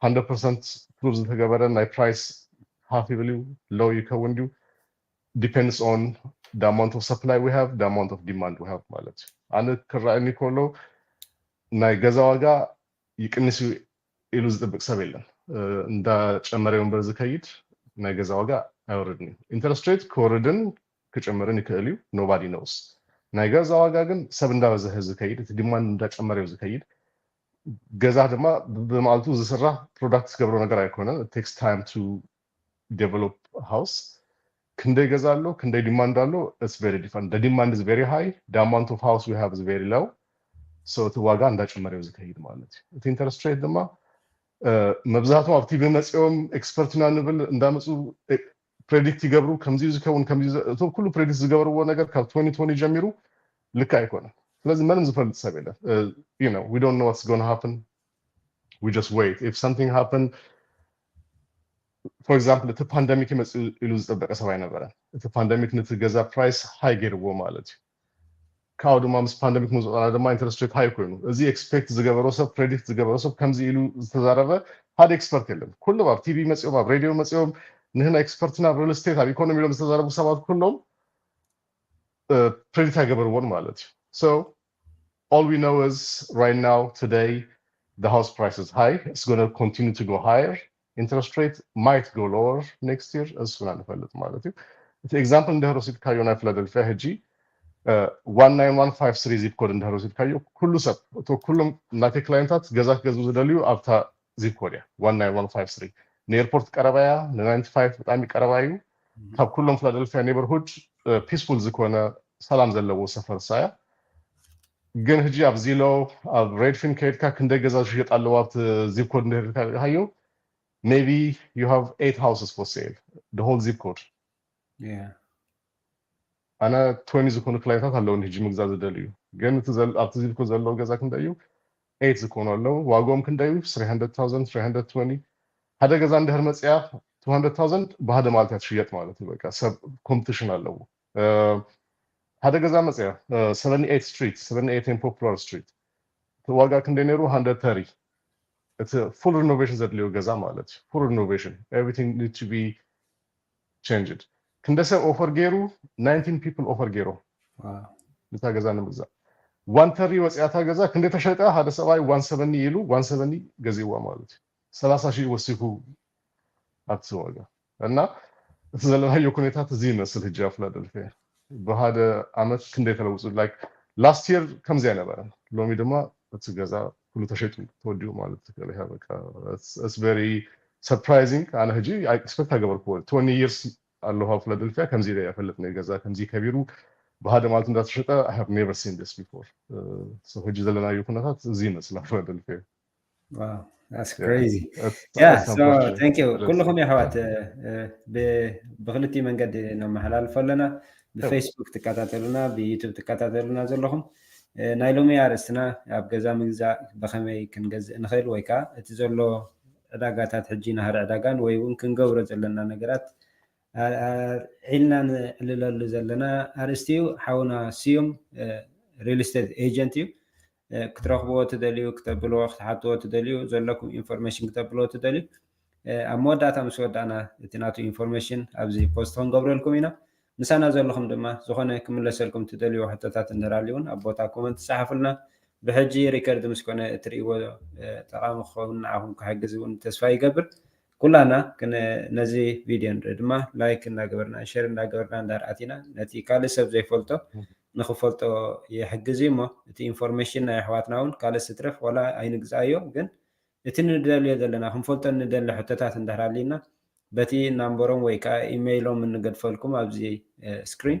100% ፕሩቭ ዝተገበረ ናይ ፕራይስ ሃፍ ይብል እዩ ሎው ይከውን እዩ depends on the amount of supply we have the amount of demand we have ማለት እዩ ኣነ ክረአኒ ከሎ ናይ ገዛ ዋጋ ይቅንስ ኢሉ ዝጥብቅ ሰብ የለን እንዳጨመረ እምበር ዝከይድ ናይ ገዛ ዋጋ ኣይወርድን ኢንተረስት ሬት ክወርድን ክጨምርን ይክእል እዩ ኖባዲ ኖውስ ናይ ገዛ ዋጋ ግን ሰብ እንዳበዝሐ ዝከይድ እቲ ዲማንድ እንዳጨመረ ዝከይድ ገዛ ድማ ብማልቱ ዝስራሕ ፕሮዳክት ዝገብሮ ነገር ኣይኮነን it takes time to develop a house ክንደይ ገዛ ኣሎ ክንደይ ዲማንድ ኣሎ it's very different the demand is very high the amount of house we have is very low سو تواقع عندها ጨመረ ዝከይድ ማለት እቲ ኢንተረስት ሬት ድማ መብዛሕትኦም ኣብቲ ብመፅኦም ኤክስፐርትና ንብል እንዳመፁ ፕሬዲክት ይገብሩ ከምዚ ዝከውን ከምዚ እቶም ኩሉ ፕሬዲክት ዝገበርዎ ነገር ካብ 2020 ጀሚሩ ልክ ኣይኮነን ስለዚህ ምንም ዝፈልጥ ሰብ የለን you know we don't know what's going to happen we just wait if something happen for example the pandemic ይመጽ ኢሉ ዝጠበቀ ሰብ አይነበረን እቲ ፓንደሚክ ንትገዛ ፕራይስ ሃይ ገይርዎ ማለት እዩ ካው ድማ ምስ ፓንደሚክ ምዝቆና ድማ ኢንተረስት ሬት ሃይ ኮይኑ እዚ ኤክስፔክት ዝገበሮ ሰብ ፕሬዲክት ዝገበሮ ሰብ ከምዚ ኢሉ ዝተዛረበ ሓደ ኤክስፐርት የለን ኩሉ ኣብ ቲቪ መጽኦም ኣብ ሬድዮ መጽኦም ንህና ኤክስፐርትና ሪል ስቴት ኣብ ኢኮኖሚ ሎም ዝተዛረቡ ሰባት ኩሎም predict አይገበርዎን ማለት እዩ so all we know is right now today the house price is high it's going to continue to go higher interest rate might go lower next year እሱን አንፈልጥ ማለት እዩ እቲ ኤግዛምፕል እንደሮሲት ካዮና ፊላደልፊያ ሄጂ 19153 zip code እንደሮሲት ካዮ ኩሉ ሰብ ኩሉም ናቴ ክላይንታት ገዛት ገዙ ዝደልዩ ኣብታ zip code 19153 ንኤርፖርት ቀረባያ ለ95 በጣም ይቀረባዩ ካብ ኩሎም ፊላደልፊያ ኔበርሁድ ፒስፉል ዝኮነ ሰላም ዘለዎ ሰፈር ሳያ ግን ህጂ ኣብ ዚሎ ኣብ ሬድፊን ከይድካ ክንደ ገዛ ሽየጥ ኣለዎ ኣብቲ zip code እንደሃዮ maybe you have 8 houses for sale the whole zip code yeah أنا 20 ዝኮኑ ክላይንታት ኣለውን ህጂ ምግዛት ዝደልዩ ግን እቲ ኣብቲ zip code ዘለዎ ገዛ ክንደዩ 8 ዝኮኑ ኣለዉ ዋጋኦም ክንደዩ 300000 320 ሓደ ገዛ እንደህር መጽያ 200000 በሃደ ማለት ያትሽየጥ ማለት ነው በቃ ሰብ ኮምፒቲሽን ኣለዎ ሓደ ገዛ መጽያ 78 ስትሪት 78 ፖፑላር ስትሪት ዋጋ ክንደይ ነሩ 130 it's a full renovation ዘድልዩ ገዛ ማለት full renovation everything needs to be changed ክንደሰ ኦፈር ገይሩ 19 people ኦፈር ገይሩ wow ለታ ገዛ ንምግዛ 130 ወጽያታ ገዛ ክንደ ተሸጠ ሓደ ሰባይ 170 ይሉ 170 ገዚዋ ማለት 30000 ወሲኩ አትዋጋ እና ዘለማዩ ኩኔታት እዚ መስል ህጃ ፊላደልፊያ በሃደ አመት ክንደ ተለውጹ ላይክ ላስት ይር ከምዚ ያነበረ ሎሚ ድማ እትገዛ ሁሉ ተሸጡ ተወዲው ማለት ተከለ በቃ it's very surprising አነ ህጂ I expect አገበርኩ 20 years አለሁ ፊላደልፊያ ከምዚ ላይ ያፈለጥነ ገዛ ከምዚ ከቢሩ በሃደ ማለት እንዳተሸጠ I have never seen this before so ህጂ ዘለማዩ ኩኔታት እዚ መስል ፊላደልፊያ wow that's crazy yeah so thank you كلكم يا حوات بخلتي መንገድ ነው መሐላልፍ ፈለና በፌስቡክ ተከታተሉና በዩቲዩብ ተከታተሉና ዘለኹም ናይ ሎሚ አርስና ኣብ ገዛ ምግዛ በከመይ ክንገዝእ ንኽእል ወይ ከዓ እቲ ዘሎ ዕዳጋታት ሕጂ ናህር ዕዳጋን ወይ እውን ክንገብሮ ዘለና ነገራት ዒልና ንዕልለሉ ዘለና አርስትዩ ሓውና ሲዮም ሪል ስቴት ኤጀንት እዩ ክትረኽብዎ ትደልዩ ክተብልዎ ክትሓትዎ ትደልዩ ዘለኩም ኢንፎርሜሽን ክተብልዎ ትደልዩ ኣብ መወዳእታ ምስ ወዳእና እቲ ናቱ ኢንፎርሜሽን ኣብዚ ፖስት ክንገብረልኩም ኢና ምሳና ዘለኹም ድማ ዝኾነ ክምለሰልኩም ትደልዩ ሕቶታት እንድራልዩን ኣብ ቦታ ኮመንት ተጻሕፉልና ብሕጂ ሪከርድ ምስ ኮነ እትርእይዎ ጠቃሚ ክኸውን ንዓኹም ክሕግዝ እውን ተስፋ ይገብር ኩላና ነዚ ቪድዮ ንርኢ ድማ ላይክ እናገበርና ሼር እናገበርና እንዳርኣቲና ነቲ ካልእ ሰብ ዘይፈልጦ ንኽፈልጦ ይሕግዝ እሞ እቲ ኢንፎርሜሽን ናይ ኣሕዋትና እውን ካልእ ስትረፍ ዋላ ኣይንግዛእዮ ግን እቲ ንደልዮ ዘለና ክንፈልጦ ንደሊ ሕቶታት እንዳሃልይና በቲ ናምበሮም ወይ ከዓ ኢሜይሎም እንገድፈልኩም ኣብዚ ስክሪን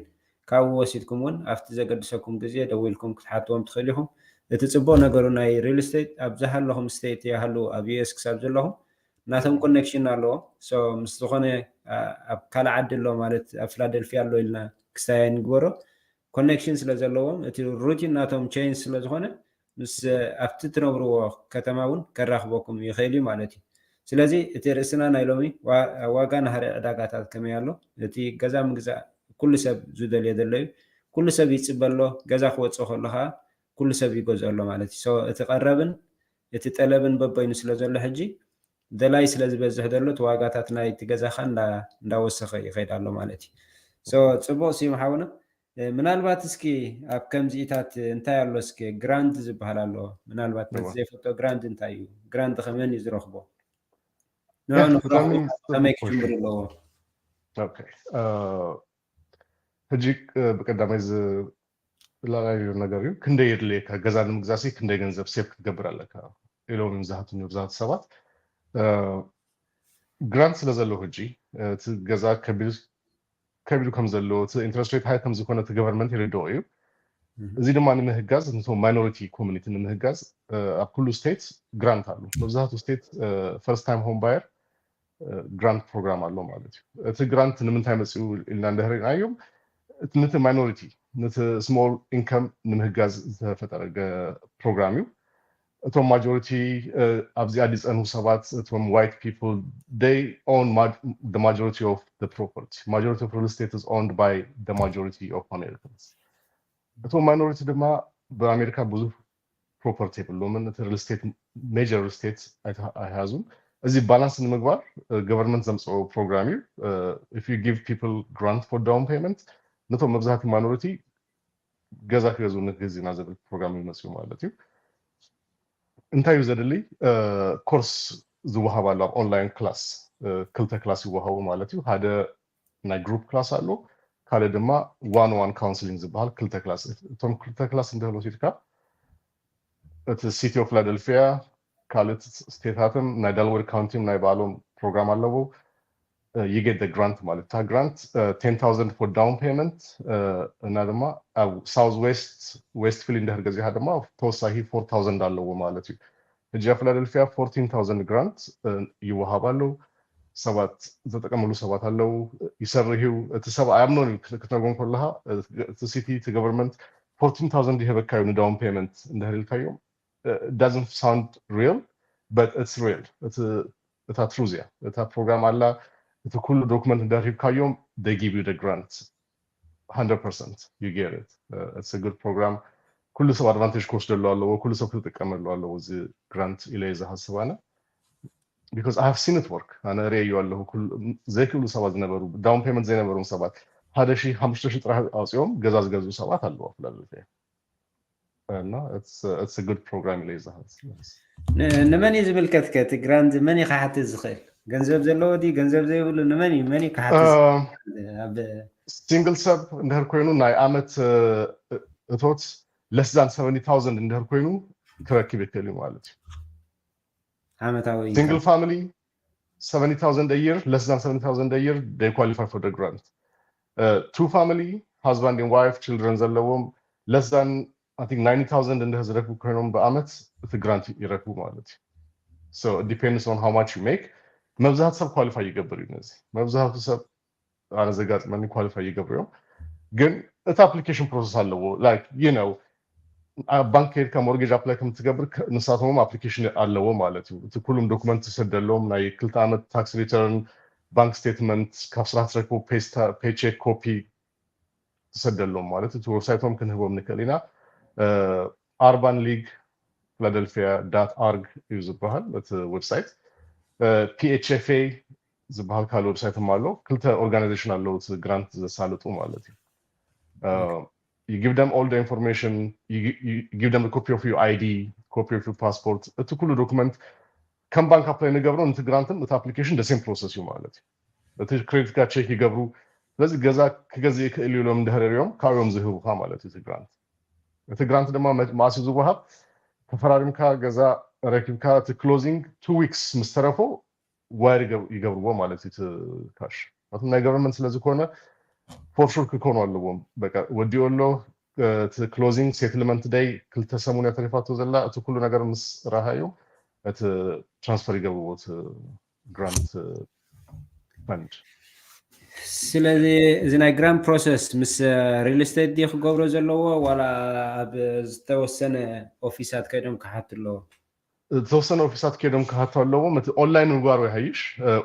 ካብ ወሲድኩም እውን ኣብቲ ዘገድሰኩም ግዜ ደዊልኩም ክትሓትዎም ትኽእሉ ኢኹም እቲ ጽቡቕ ነገሩ ናይ ሪል ስቴት ኣብ ዝሃለኹም ስቴት ይሃሉ ኣብ ዩኤስ ክሳብ ዘለኹም ናቶም ኮኔክሽን ኣለዎ ሶ ምስ ዝኾነ ኣብ ካልእ ዓዲ ኣሎ ማለት ኣብ ፊላደልፊያ ኣሎ ኢልና ክስታይ ንግበሮ ኮኔክሽን ስለ ዘለዎም እቲ ሩቲን ናቶም ቼንጅ ስለ ዝኾነ ምስ ኣብቲ ትነብርዎ ከተማ እውን ከራኽበኩም ይኽእል እዩ ማለት እዩ ስለዚ እቲ ርእስና ናይ ሎሚ ዋጋ ናህሪ ዕዳጋታት ከመይ ኣሎ እቲ ገዛ ምግዛእ ኩሉ ሰብ ዝደልዮ ዘሎ እዩ ኩሉ ሰብ ይፅበሎ ገዛ ክወፅእ ከሎ ከዓ ኩሉ ሰብ ይገዝአሎ ማለት እዩ ሶ እቲ ቀረብን እቲ ጠለብን በበይኑ ስለ ዘሎ ሕጂ ደላይ ስለ ዝበዝሕ ዘሎ እቲ ዋጋታት ናይ እቲ ገዛኻ እንዳወሰኸ ይኸይድ ኣሎ ማለት እዩ ሶ ፅቡቅ ሲም ሓውና ምናልባት እስኪ ኣብ ከምዚኢታት እንታይ ኣሎ እስኪ ግራንድ ዝበሃል ኣሎ ምናልባት ነቲ ዘይፈልጦ ግራንድ እንታይ እዩ ግራንድ ከመን እዩ ዝረኽቦ ከመይ ክጅምር ኣለዎ ኦኬ ሕጂ ብቀዳማይ ዝላላዩ ነገር እዩ ክንደይ የድልየካ ገዛ ንምግዛሲ ክንደይ ገንዘብ ሴፍ ክትገብር ኣለካ ኢሎም ዝሃቱን ብዙሓት ሰባት ግራንት ስለ ዘለዎ ሕጂ እቲ ገዛ ከቢሉ ከም ዘለዎ እቲ ኢንትረስት ሬት ሃይ ከም ዝኾነ እቲ ገቨርንመንት ይርድኦ እዩ زي دما نمهجاز نتو minority community نمهجاز كل state grant አለው በብዛቱ state first time home buyer grant program አለው ማለት ነው እቲ grant ንምንታይ መጽኡ ኢልና እንደህሪን አዮም እቲ minority ነቲ small income ንምህጋዝ ዝተፈጠረ ፕሮግራም እዩ እቶም majority ኣብዚ አዲስ አኑ ሰባት እቶም white people they own the majority of the property majority of real estate is owned by the majority of Americans እቶም minority ድማ በአሜሪካ ብዙ ፕሮፐርቲ የለውም እቲ real estate major real estate አይያዙም እዚህ ባላንስ ንምግባር government ዘምጽኦ ፕሮግራም እዩ if you give people grant for down payment ነቶ መብዛት minority ገዛ ከገዙ ንግዚና ዘብል ፕሮግራም ይመስሉ ማለት እዩ እንታይ ይዘድልይ ኮርስ ዝወሃባሉ ኦንላይን ክላስ ክልተ ክላስ ይወሃቡ ማለት እዩ ሓደ ናይ ግሩፕ ክላስ አሎ ካለ ድማ ዋን ዋን ካውንስሊንግ ዝበሃል ክልተ ክላስ እቶም ክልተ ክላስ እንደህሎ ሲትካ እቲ ሲቲ ኦፍ ፊላደልፊያ ካልት ስቴታትም ናይ ዳልወር ካውንቲም ናይ ባሎም ፕሮግራም አለው you get the grant ማለት ታ grant 10000 for down payment እና ድማ southwest westfield እንደርገዚ ድማ ተወሳሂ 4000 አለው ማለት እዩ እጃ ፊላደልፊያ 14000 grant ይወሃባሉ ሰባት ተጠቀመሉ ሰባት አለው ይሰርሂው እቲ ሰብ አያምኖን ከተጎን ኮላha the city the government 14000 ይሄበካዩ down payment እንደህልካዩ doesn't sound real but it's real it's a true it's a program አላ it's a cool document that you ካዩም they give you the grant 100% you get it it's a good program ኩሉ ሰብ advantage cost ደላለው ኩሉ ሰብ ተጠቀመላለው እዚ grant ኢለይዛ ሐሰባና because I have seen it work አና ሬዩ አለው ኩሉ ዘይክሉ ሰባት ነበሩ ዳውን ፔመንት ዘይነበሩ ሰባት 1500 ጥራ አውጽዮም ገዛዝ ገዙ ሰባት አለው አፍላልፈ እና it's a good program ኢለይዛ ነመን ይዝምልከትከ ግራንድ መን ይኻሐት ዝኽእል ገንዘብ ዘለዎ ዲ ገንዘብ ዘይብሉ ነመን ይኻሐት ሲንግል ሰብ እንደህር ኮይኑ ናይ አመት እቶት less than 70000 እንደህር ኮይኑ ክረክብ ይከል ማለት እዩ አመታዊ single family 70000 a year less than 70000 a year they qualify for the grant two family husband and wife children ዘለዎም less than I think 90000 እንደህር ዝረክቡ ኮይኖም በአመት the grant ይረክቡ ማለት እዩ so it depends on how much you make መብዛት ሰብ ኳሊፋይ ይገብር ይነዚ መብዛቱ ሰብ አረዘጋጽ ማን ኳሊፋይ ይገብር ግን እቲ አፕሊኬሽን ፕሮሰስ አለው like you know ባንክ ሄድ ከሞርጌጅ አፕላይ ከምትገብር ንሳቶም አፕሊኬሽን አለው ማለት እዩ እቲ ሁሉም ዶክመንት ተሰደሎም ናይ ክልተ አመት ታክስ ሪተርን ባንክ ስቴትመንት ካፍስራት ረኮ ፔቼክ ኮፒ ተሰደሎም ማለት እዩ ዌብሳይቶም ክንህቦም ንከሊና urban league philadelphia.org is ዝበሃል እቲ ዌብሳይት PHFA ዝበሃል ካል ዌብሳይትም አለው ክልተ ኦርጋናይዜሽን አለው ግራንት ዘሳልጡ ማለት እዩ you give them all the information you give them a copy of your ID copy of your passport እቲ ሁሉ ዶክመንት ከም ባንክ አፕላይ ንገብሩ እንት ግራንትም እቲ አፕሊኬሽን the same process እዩ ማለት እዩ እቲ ክሬዲት ካርድ ቼክ ይገብሩ ስለዚህ ገዛ ከገዚ ከኢሉሎም እንደህረሪዮም ካዮም ዝህቡካ ማለት እዩ እቲ ግራንት ድማ ማሲ ዝወሃብ ተፈራሪምካ ገዛ ረኪብካ እቲ ክሎዚንግ 2 weeks ምስተረፎ ዋይር ይገብርዎ ማለት እዩ ካሽ አሁን ናይ ገቨርንመንት ስለዚህ ኮነ for sure ክኮኑ አለዎም በቃ ወዲዮሎ እቲ ክሎዚንግ ሴትልመንት ዴይ ክልተ ሰሙን ያተሪፋቶ ዘላ እቲ ሁሉ ነገር ምስ ራሃዩ እቲ ትራንስፈር ይገብርዎ ግራንት ፈንድ ስለዚህ እዚ ናይ ግራንት ፕሮሰስ ምስ ሪል ስቴት ዲ ክገብሮ ዘለዎ ዋላ ኣብ ዝተወሰነ ኦፊሳት ከይዶም ክሓትለው ተወሰነ ኦፊሳት ከይዶም ክሓትለዎም እቲ ኦንላይን ምግባር ወይ ሃይሽ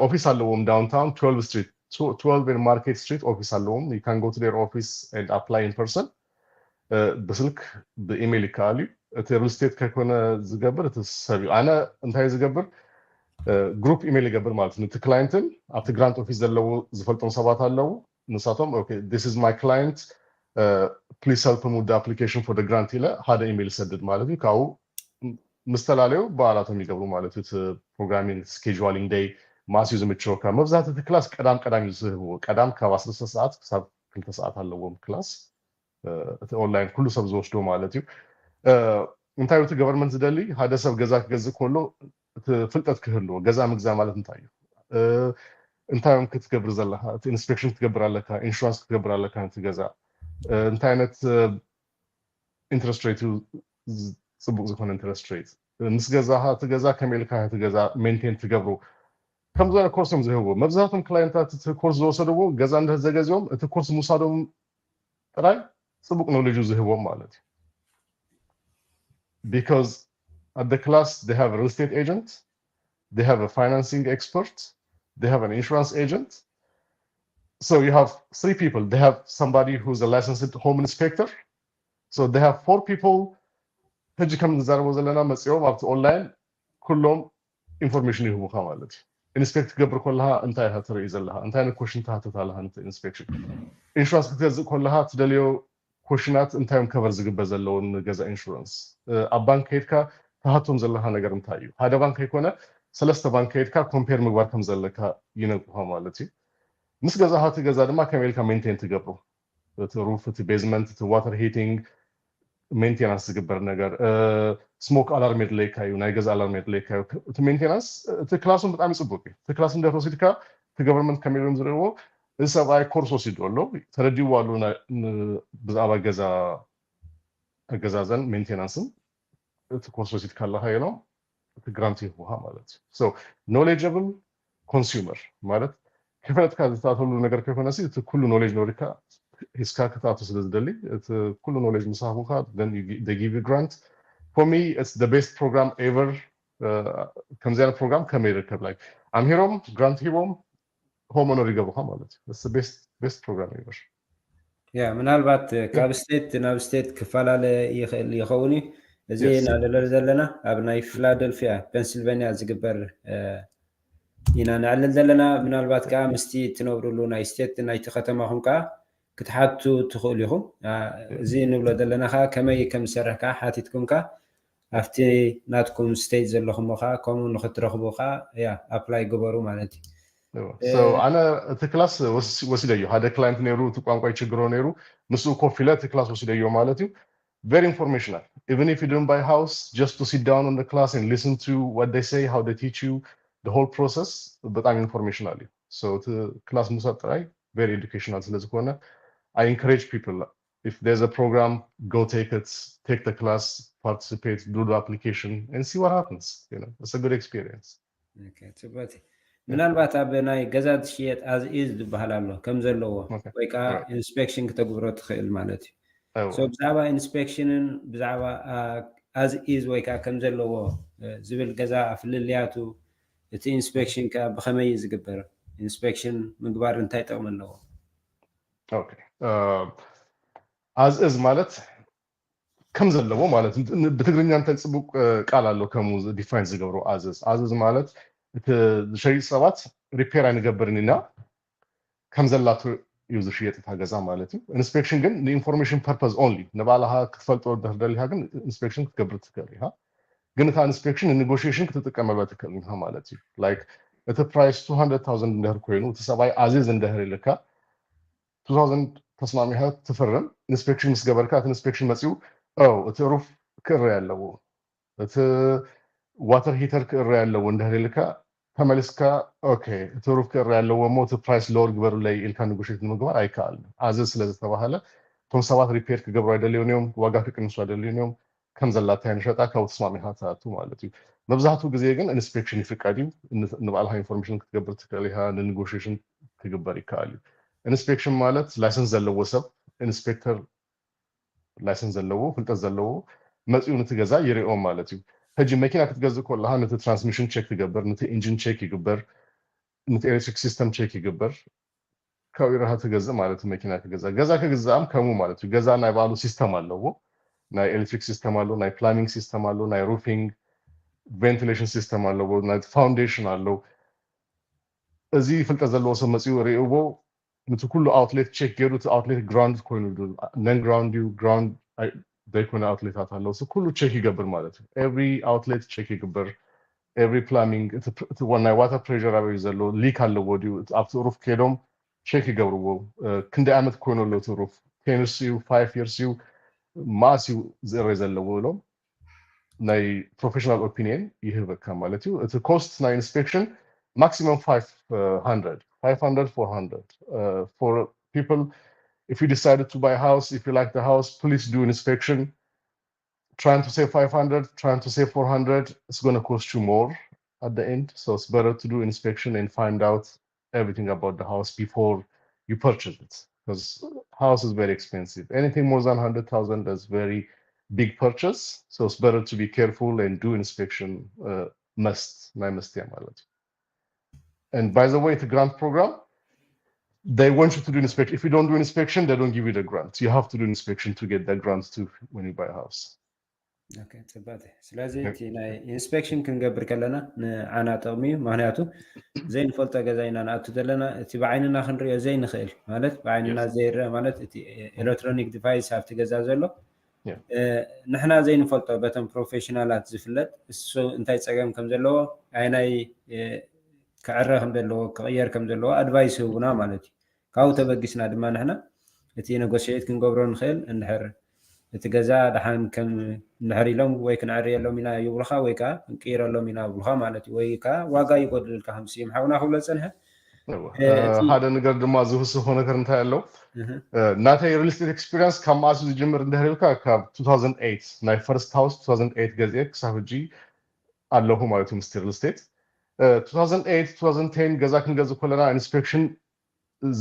ኦፊስ አለዎም ዳውንታውን 12 ስትሪት 12 in Market Street office alone you can go to their office and apply in person በስልክ በኢሜል ይካሉ እቲ ሪል ስቴት ከሆነ ዝገብር ተሰቢ አና እንታይ ዝገብር ግሩፕ ኢሜል ይገብር ማለት ነው እቲ ክላይንትን አፍተ ግራንት ኦፊስ ዘለው ዝፈልጦም ሰባት አለው ንሳቶም okay this is my client please help him with the application for the grant ይለ ሓደ ኢሜል ሰደድ ማለት ነው ካው ምስተላለው በአላቶም ይገብሩ ማለት ነው ፕሮግራሚንግ ስኬጁሊንግ ዴይ ማሲዝ ምቾካ መብዛት እቲ ክላስ ቀዳም ይዝህቡ ቀዳም ከ10 ሰዓት እስከ 2 ሰዓት አለውም ክላስ እቲ ኦንላይን ሁሉ ሰብ ዝወስዶ ማለት እዩ እንታይ እቲ ገቨርንመንት ዝደሊ ሓደ ሰብ ገዛ ክገዝ ኮሎ ፍልጠት ክህልዎ ገዛ ምግዛ ማለት እንታይ እዩ እንታይም ክትገብር ዘለካ እቲ ኢንስፔክሽን ትገብር ኣለካ ኢንሹራንስ ትገብር ኣለካ እቲ ገዛ እንታይ አይነት ኢንትረስት ሬቱ ጽቡቅ ዝኾነ ኢንትረስት ሬት ምስ ገዛኻ ትገዛ ከመልካ ትገዛ ሜንቴን ትገብሩ ከምዚ ዓይነት ኮርሶም ዝህብዎ መብዛሕትኦም ክላይንታት እቲ ኮርስ ዝወሰድዎ ገዛ እንደዘገዚኦም እቲ ኮርስ ምውሳዶም ጥራይ ጽቡቅ ኖሌጅ ዝህቦም ማለት እዩ because at the class they have a real estate agent, they have a financing expert, they have an insurance agent. So you have 3 people. They have somebody who's a licensed home inspector. So they have 4 people. ሕጂ ከም ንዛረቦ ዘለና መፅኦም ኣብቲ ኦንላይን ኩሎም ኢንፎርሜሽን ይህቡካ ማለት እዩ ኢንስፔክት ክገብር ከለካ እንታይ ኢኻ ትርኢ ዘለካ እንታይ ዓይነት ኮሽን ትሃትት ኣለካ ነቲ ኢንስፔክሽን ኢንሹራንስ ክትገዝእ ከለካ ትደልዮ ኮሽናት እንታዮም ከበር ዝግበር ዘለዎ ንገዛ ኢንሹራንስ ኣብ ባንክ ከይድካ ትሃቶም ዘለካ ነገር እንታይ እዩ ሓደ ባንክ ኣይኮነ 3 ባንክ ከይድካ ኮምፔር ምግባር ከም ዘለካ ይነግሩካ ማለት እዩ ምስ ገዛኻ እቲ ገዛ ድማ ከመይ ኢልካ ሜንቴን ትገብሩ እቲ ሩፍ እቲ ቤዝመንት እቲ ዋተር ሂቲንግ ሜንቴናንስ ዝግበር ነገር ስሞክ አላርም የድለይካ እዩ ናይ ገዛ አላርም የድለይካ እዩ እቲ ሜንቴናንስ እቲ ክላሱን ብጣዕሚ ጽቡቅ እዩ እቲ ክላስ እንደተወሲድካ እቲ ገቨርንመንት ከመይ ኢሎም ዝርእዎ እዚ ሰብኣይ ኮርስ ወሲዱ ኣሎ ተረዲዎ ኣሎ ብዛዕባ ገዛ ኣገዛዘን ሜንቴናንስን እቲ ኮርስ ወሲድካ ኣለካ ኢሎም እቲ ግራንት ይህቡካ ማለት እዩ ሶ ኖሌጀብል ኮንሱመር ማለት ከፈለትካ ዝታተሉ ነገር ከይኮነሲ እቲ ኩሉ ኖሌጅ ኖሪካ ሂስካ ክትኣቱ ስለ ዝደሊ እቲ ኩሉ ኖሌጅ ምሳኹካ then they give you grant for me it's the best program ever ከምዚ ዓይነት ፕሮግራም ከመይ ይርከብ like I'm here grant ሂቦም homeowner ይገብሩካ ማለት እዩ it's the best program ever ያ ምናልባት ካብ ስቴት ናብ ስቴት ክፈላለ ይኽእል ይኸውን እዚ ናለለ ዘለና ኣብ ናይ ፊላደልፊያ ፔንሲልቬንያ ዝግበር ኢና ንዕልል ዘለና ምናልባት ከዓ ምስቲ ትነብሩሉ ናይ ስቴት ናይቲ ከተማኹም ከዓ ክትሓቱ ትኽእሉ ኢኹም እዚ ንብሎ ዘለና ከዓ ከመይ ከም ዝሰርሕ ከዓ ሓቲትኩም ከዓ ኣብቲ ናትኩም ስቴት ዘለኹም ከዓ ከምኡ ንኽትረኽቡ ከዓ ያ ኣፕላይ ግበሩ ማለት እዩ so ኣነ እቲ ክላስ ወሲደዮ ሓደ ክላይንት ነይሩ እቲ ቋንቋ ይችግሮ ነይሩ ምስኡ ኮፍ ኢለ እቲ ክላስ ወሲደዮ ማለት እዩ very informational even if you don't buy house just to sit down on the class and listen to what they say how they teach you the whole process በጣም ኢንፎርሜሽናል እዩ so እቲ ክላስ ምውሳድ ጥራይ very educational ስለዝኮነ I encourage people if there's a program go take it take the class participate do the application and see what happens you know it's a good experience okay ጽቡቅ ምናልባት ኣብ ናይ ገዛ ዝሽየጥ as is ዝበሃል ኣሎ ከም ዘለዎ ወይ ከዓ ኢንስፔክሽን ክትግብሮ ትኽእል ማለት እዩ so ብዛዕባ ኢንስፔክሽንን ብዛዕባ as is ወይ ከዓ ከም ዘለዎ ዝብል ገዛ ፍልልያቱ እቲ ኢንስፔክሽን ከዓ ብኸመይ ዝግበር ኢንስፔክሽን ምግባር እንታይ ጥቕሚ ኣለዎ okay as is ማለት ከም ዘለዎ ማለት ብትግርኛ እንታይ ጽቡቅ ቃል ኣሎ ከምኡ ዲፋይን ዝገብሮ as is ማለት እቲ ዝሸይጥ ሰባት ሪፔር ኣይንገብርን ኢና ከም ዘላቱ እዩ ዝሽየጥ እታ ገዛ ማለት እዩ ኢንስፔክሽን ግን ንኢንፎርሜሽን ፐርፐዝ ኦንሊ ንባዕልኻ ክትፈልጦ ደርደሊካ ግን ኢንስፔክሽን ክትገብር ትኽእል ኢኻ ግን እታ ኢንስፔክሽን ንኔጎሽዬሽን ክትጥቀመላ ትኽእል ኢኻ ማለት እዩ ላይክ እቲ ፕራይስ 200,000 እንደህር ኮይኑ እቲ ሰብኣይ ኣዚዝ እንደህር ኢልካ 2000 ተስማሚኻ ትፈርም ኢንስፔክሽን ምስ ገበርካ እቲ ኢንስፔክሽን መፂኡ እቲ ሩፍ ክእረይ ኣለዎ እቲ ዋተር ሂተር ክእረይ ኣለዎ እንደህር ኢልካ ተመልስካ ኦኬ እቲ ሩፍ ክእረይ ኣለዎ እሞ እቲ ፕራይስ ሎወር ግበሩለይ ኢልካ ኔጎሽዬት ንምግባር ኣይከኣልን ኣዚዝ ስለዝተባሃለ እቶም ሰባት ሪፔር ክገብሩ ኣይደልዩን እዮም ዋጋ ክቅንሱ ኣይደልዩን እዮም ከም ዘላታ ንሸጣ ካብ ተስማሚኻ ትኣቱ ማለት እዩ መብዛሕትኡ ግዜ ግን ኢንስፔክሽን ይፍቀድ እዩ ንባዕልካ ኢንፎርሜሽን ክትገብር ትኽእል ኢኻ ንኔጎሽዬሽን ክግበር ይከኣል እዩ ኢንስፔክሽን ማለት ላይሰንስ ዘለዎ ሰብ ኢንስፔክተር ላይሰንስ ዘለዎ ፍልጠት ዘለዎ መፂኡ ነቲ ገዛ ይሪኦም ማለት እዩ ሕጂ መኪና ክትገዝእ ከለካ ነቲ ትራንስሚሽን ቼክ ትገብር ነቲ ኢንጂን ቼክ ይግበር ነቲ ኤሌክትሪክ ሲስተም ቼክ ይግበር ካብኡ ኢኻ ትገዝእ ማለት እዩ መኪና ክገዝእ ገዛ ክግዛእም ከምኡ ማለት እዩ ገዛ ናይ ባዕሉ ሲስተም ኣለዎ ናይ ኤሌክትሪክ ሲስተም ኣሎ ናይ ፕላኒንግ ሲስተም ኣሎ ናይ ሩፊንግ ቬንቲሌሽን ሲስተም ኣለዎ ናይ ፋውንዴሽን ኣሎ እዚ ፍልጠት ዘለዎ ሰብ መፂኡ ሪእዎ ነቲ ኩሉ ኣውትሌት ቼክ ገይሩ እቲ ኣውትሌት ግራውንድ ኮይኑ ነን ግራውንድ ዩ ግራውንድ ዘይኮነ ኣውትሌታት ኣለዉ እዚ ኩሉ ቼክ ይገብር ማለት እዩ ኤቭሪ ኣውትሌት ቼክ ይግበር ኤቭሪ ፕላሚንግ እቲ ናይ ዋተር ፕሬዠር ኣበይ ዘሎ ሊክ ኣለዎ ድዩ ኣብቲ ሩፍ ከይዶም ቼክ ይገብርዎ ክንደይ ዓመት ኮይኑ ኣሎ እቲ ሩፍ 10 years እዩ 5 years እዩ ማስ እዩ ዝእረይ ዘለዎ ኢሎም ናይ ፕሮፌሽናል ኦፒኒየን ይህበካ ማለት እዩ እቲ ኮስት ናይ ኢንስፔክሽን maximum 500 400 for people if you decided to buy a house if you like the house please do an inspection trying to save 500, trying to save 400, it's going to cost you more at the end. So it's better to do inspection and find out everything about the house before you purchase it, because house is very expensive. Anything more than 100,000 is very big purchase. So it's better to be careful and do inspection. Must. And by the way, the grant program, they want you to do inspection. If you don't do inspection, they don't give you the grant. You have to do inspection to get that grant too when you buy a house. Okay, ጽባቴ ስለዚ እቲ ናይ ኢንስፔክሽን ክንገብር ከለና ንዓና ጥቕሚ እዩ ምክንያቱ ዘይንፈልጦ ገዛ ኢና ንኣቱ ዘለና እቲ ብዓይንና ክንሪኦ ዘይንኽእል ማለት ብዓይንና ዘይርአ ማለት እቲ ኤሌክትሮኒክ ዲቫይስ ኣብቲ ገዛ ዘሎ ንሕና ዘይንፈልጦ በቶም ፕሮፌሽናላት ዝፍለጥ እሱ እንታይ ፀገም ከም ዘለዎ ዓይናይ ክዕረ ከም ዘለዎ ክቕየር ከም ዘለዎ ኣድቫይስ ይህቡና ማለት እዩ ካብኡ ተበጊስና ድማ ንሕና እቲ ኔጎሽየት ክንገብሮ ንኽእል እንድሕር እቲ ገዛ ድሓን ከም እንድሕር ኢሎም ወይ ክንዕርየሎም ኢና ይብሉኻ ወይ ከዓ ክንቅይረሎም ኢና ይብሉኻ ማለት እዩ ወይ ከዓ ዋጋ ይጎድልልካ ከምሲ ምሓውና ክብሎ ፀንሐ ሓደ ነገር ድማ ዝውስኽ ነገር እንታይ ኣለው ናተይ ሪል ስቴት ኤክስፒሪየንስ ካብ መዓስ ዝጅምር እንድሕር ኢልካ ካብ 2008 ናይ ፈርስት ሃውስ 2008 ገዚአ ክሳብ ሕጂ ኣለኹ ማለት እዩ ምስቲ ሪል ስቴት 2008 2010 ገዛ ክንገዝእ ከለና ኢንስፔክሽን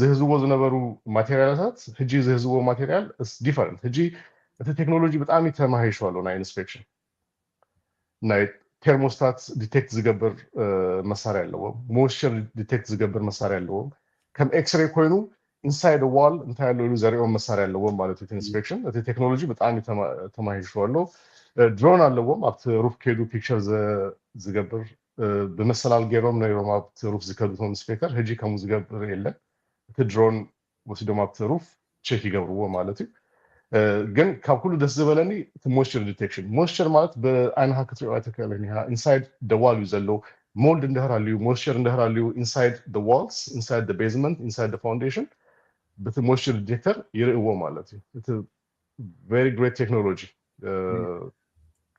ዝህዝዎ ዝነበሩ ማቴሪያላት ሕጂ ዝህዝዎ ማቴሪያል is different ሕጂ እቲ ቴክኖሎጂ ብጣዕሚ ተማሂሹ ኣሎ ናይ ኢንስፔክሽን ናይ ቴርሞስታት ዲቴክት ዝገብር መሳርያ ኣለዎም ሞይስቸር ዲቴክት ዝገብር መሳርያ ኣለዎም ከም ኤክስሬ ኮይኑ ኢንሳይድ ዋል እንታይ ኣሎ ኢሉ ዘሪኦም መሳርያ ኣለዎም ማለት እዩ ኢንስፔክሽን እቲ ቴክኖሎጂ ብጣዕሚ ተማሂሹ ኣሎ ድሮን ኣለዎም ኣብቲ ሩፍ ከይዱ ፒክቸር ዝገብር ብመሰላል ገይሮም ነይሮም ኣብቲ ሩፍ ዝከዱቶም ኢንስፔክተር ሕጂ ከምኡ ዝገብር የለን እቲ ድሮን ወሲዶም ኣብቲ ሩፍ ቼክ ይገብርዎ ማለት እዩ ግን ካብ ኩሉ ደስ ዝበለኒ እቲ ሞይስቸር ዲቴክሽን ሞይስቸር ማለት ብዓይንኻ ክትሪኦ ኣይትክእልን ኢኻ ኢንሳይድ ደ ዋል እዩ ዘሎ ሞልድ እንድሕር ሃልዩ ሞይስቸር እንድሕር ሃልዩ ኢንሳይድ ደ ዋልስ ኢንሳይድ ደ ቤዝመንት ኢንሳይድ ደ ፋውንዴሽን በቲ ሞይስቸር ዲቴክተር ይርእዎ ማለት እዩ እቲ ቨሪ ግሬት ቴክኖሎጂ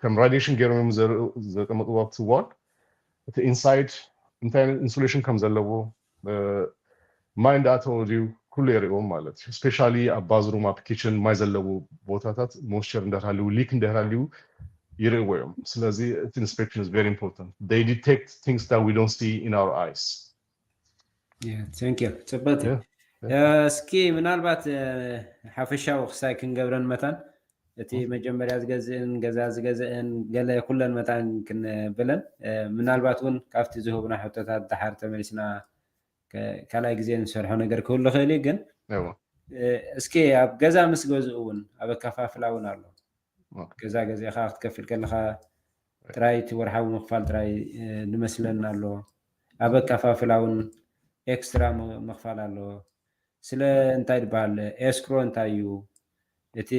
ከም ራዲሽን ገይሮም ዘቀመጥዎ ኣብቲ ዋል እቲ ኢንሳይድ እንታይ ኢንሱሌሽን ከም ዘለዎ ማይ እንዳኣተወ ድዩ ኩሉ የሪኦም ማለት እዩ ስፔሻሊ ኣብ ባዝሩም ኣብ ኪችን ማይ ዘለዎ ቦታታት ሞይስቸር እንዳሃልዩ ሊክ እንዳሃልዩ ይርእዎ እዮም ስለዚ እቲ ኢንስፔክሽን is very important they detect things that we don't see in our eyes thank you ጽባቴ እስኪ ምናልባት ሓፈሻዊ ክሳይ ክንገብረን መታን እቲ መጀመርያ ዝገዝእን ገዛ ዝገዝእን ገለ ኩለን መታን ክንብለን ምናልባት እውን ካብቲ ዝህቡና ሕቶታት ድሓር ተመሊስና ካልኣይ ግዜ ንሰርሖ ነገር ክህሉ ክእል እዩ ግን እስኪ ኣብ ገዛ ምስ ገዝኡ እውን ኣብ ኣከፋፍላ እውን ኣሎ ገዛ ገዚእኻ ክትከፍል ከለኻ ጥራይ እቲ ወርሓዊ ምኽፋል ጥራይ ንመስለን ኣሎ ኣብ ኣከፋፍላ እውን ኤክስትራ ምኽፋል ኣሎ ስለ እንታይ ድበሃል ኤስክሮ እንታይ እዩ እቲ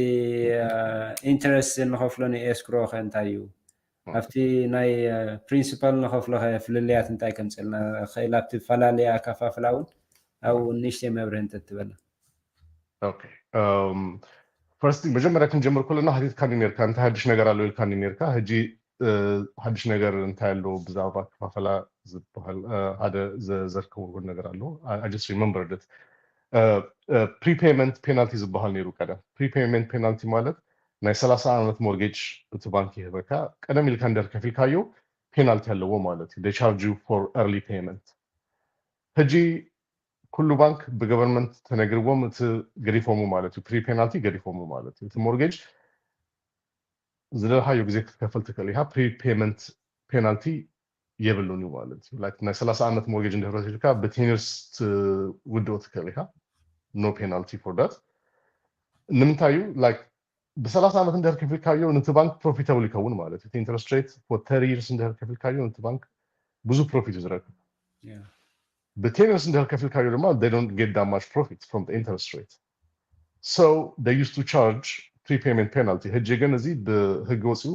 ኢንተረስት ንኸፍሎ ንኤስክሮ ኸ እንታይ እዩ ኣብቲ ናይ ፕሪንሲፓል ንኸፍሎ ኸ ፍልልያት እንታይ ከምፅልና ኽእል ኣብቲፈላለየ ኣከፋፍላ እውን ኣብኡ ንእሽተይ መብርህ እንተትበልና ኦኬ ፈርስት መጀመርያ ክንጀምር ከለና ሃዲትካኒ ነርካ እንታይ ሓድሽ ነገር ኣሎ ኢልካኒ ነርካ ሕጂ ሓድሽ ነገር እንታይ ኣሎ ብዛዕባ ኣከፋፈላ ዝበሃል ሓደ ዘርከብዎ ነገር ኣሎ I just remembered it ፕሪፔመንት ፔናልቲ ዝበሃል ነይሩ ቀደም ፕሪፔመንት ፔናልቲ ማለት ናይ 30 ዓመት ሞርጌጅ እቲ ባንክ ይህበካ ቀደም ኢልካ እንደር ከፊልካዮ ፔናልቲ ኣለዎ ማለት እዩ they charge you for early payment ሕጂ ኩሉ ባንክ ብገቨርንመንት ተነግርዎም እቲ ገዲፎሙ ማለት እዩ ፕሪ ፔናልቲ ገዲፎሙ ማለት እዩ እቲ ሞርጌጅ ዝደልካዮ ግዜ ክትከፍል ትኽእል ኢኻ ፕሪ ፔመንት ፔናልቲ የብሉን እዩ ማለት እዩ ላይክ ናይ 30 ዓመት ሞርጌጅ እንድሕር ወሲድካ ብቴንርስ ውድኦ ትኽእል ኢኻ ኖ ፔናልቲ ፎር ዳት ንምንታይ እዩ ላይክ ብ30 ዓመት እንድሕር ከፊልካዮ ነቲ ባንክ ፕሮፊታብል ይከውን ማለት እዩ ኢንትረስት ሬት ፎር 30 years እንድሕር ከፊልካዮ ነቲ ባንክ ብዙ ፕሮፊት እዩ ዝረክብ በቴንርስ እንድሕር ከፊልካዮ ድማ they don't get that much profit from the interest rate so they used to charge prepayment penalty ሕጂ ግን እዚ ብህግ ወፂኡ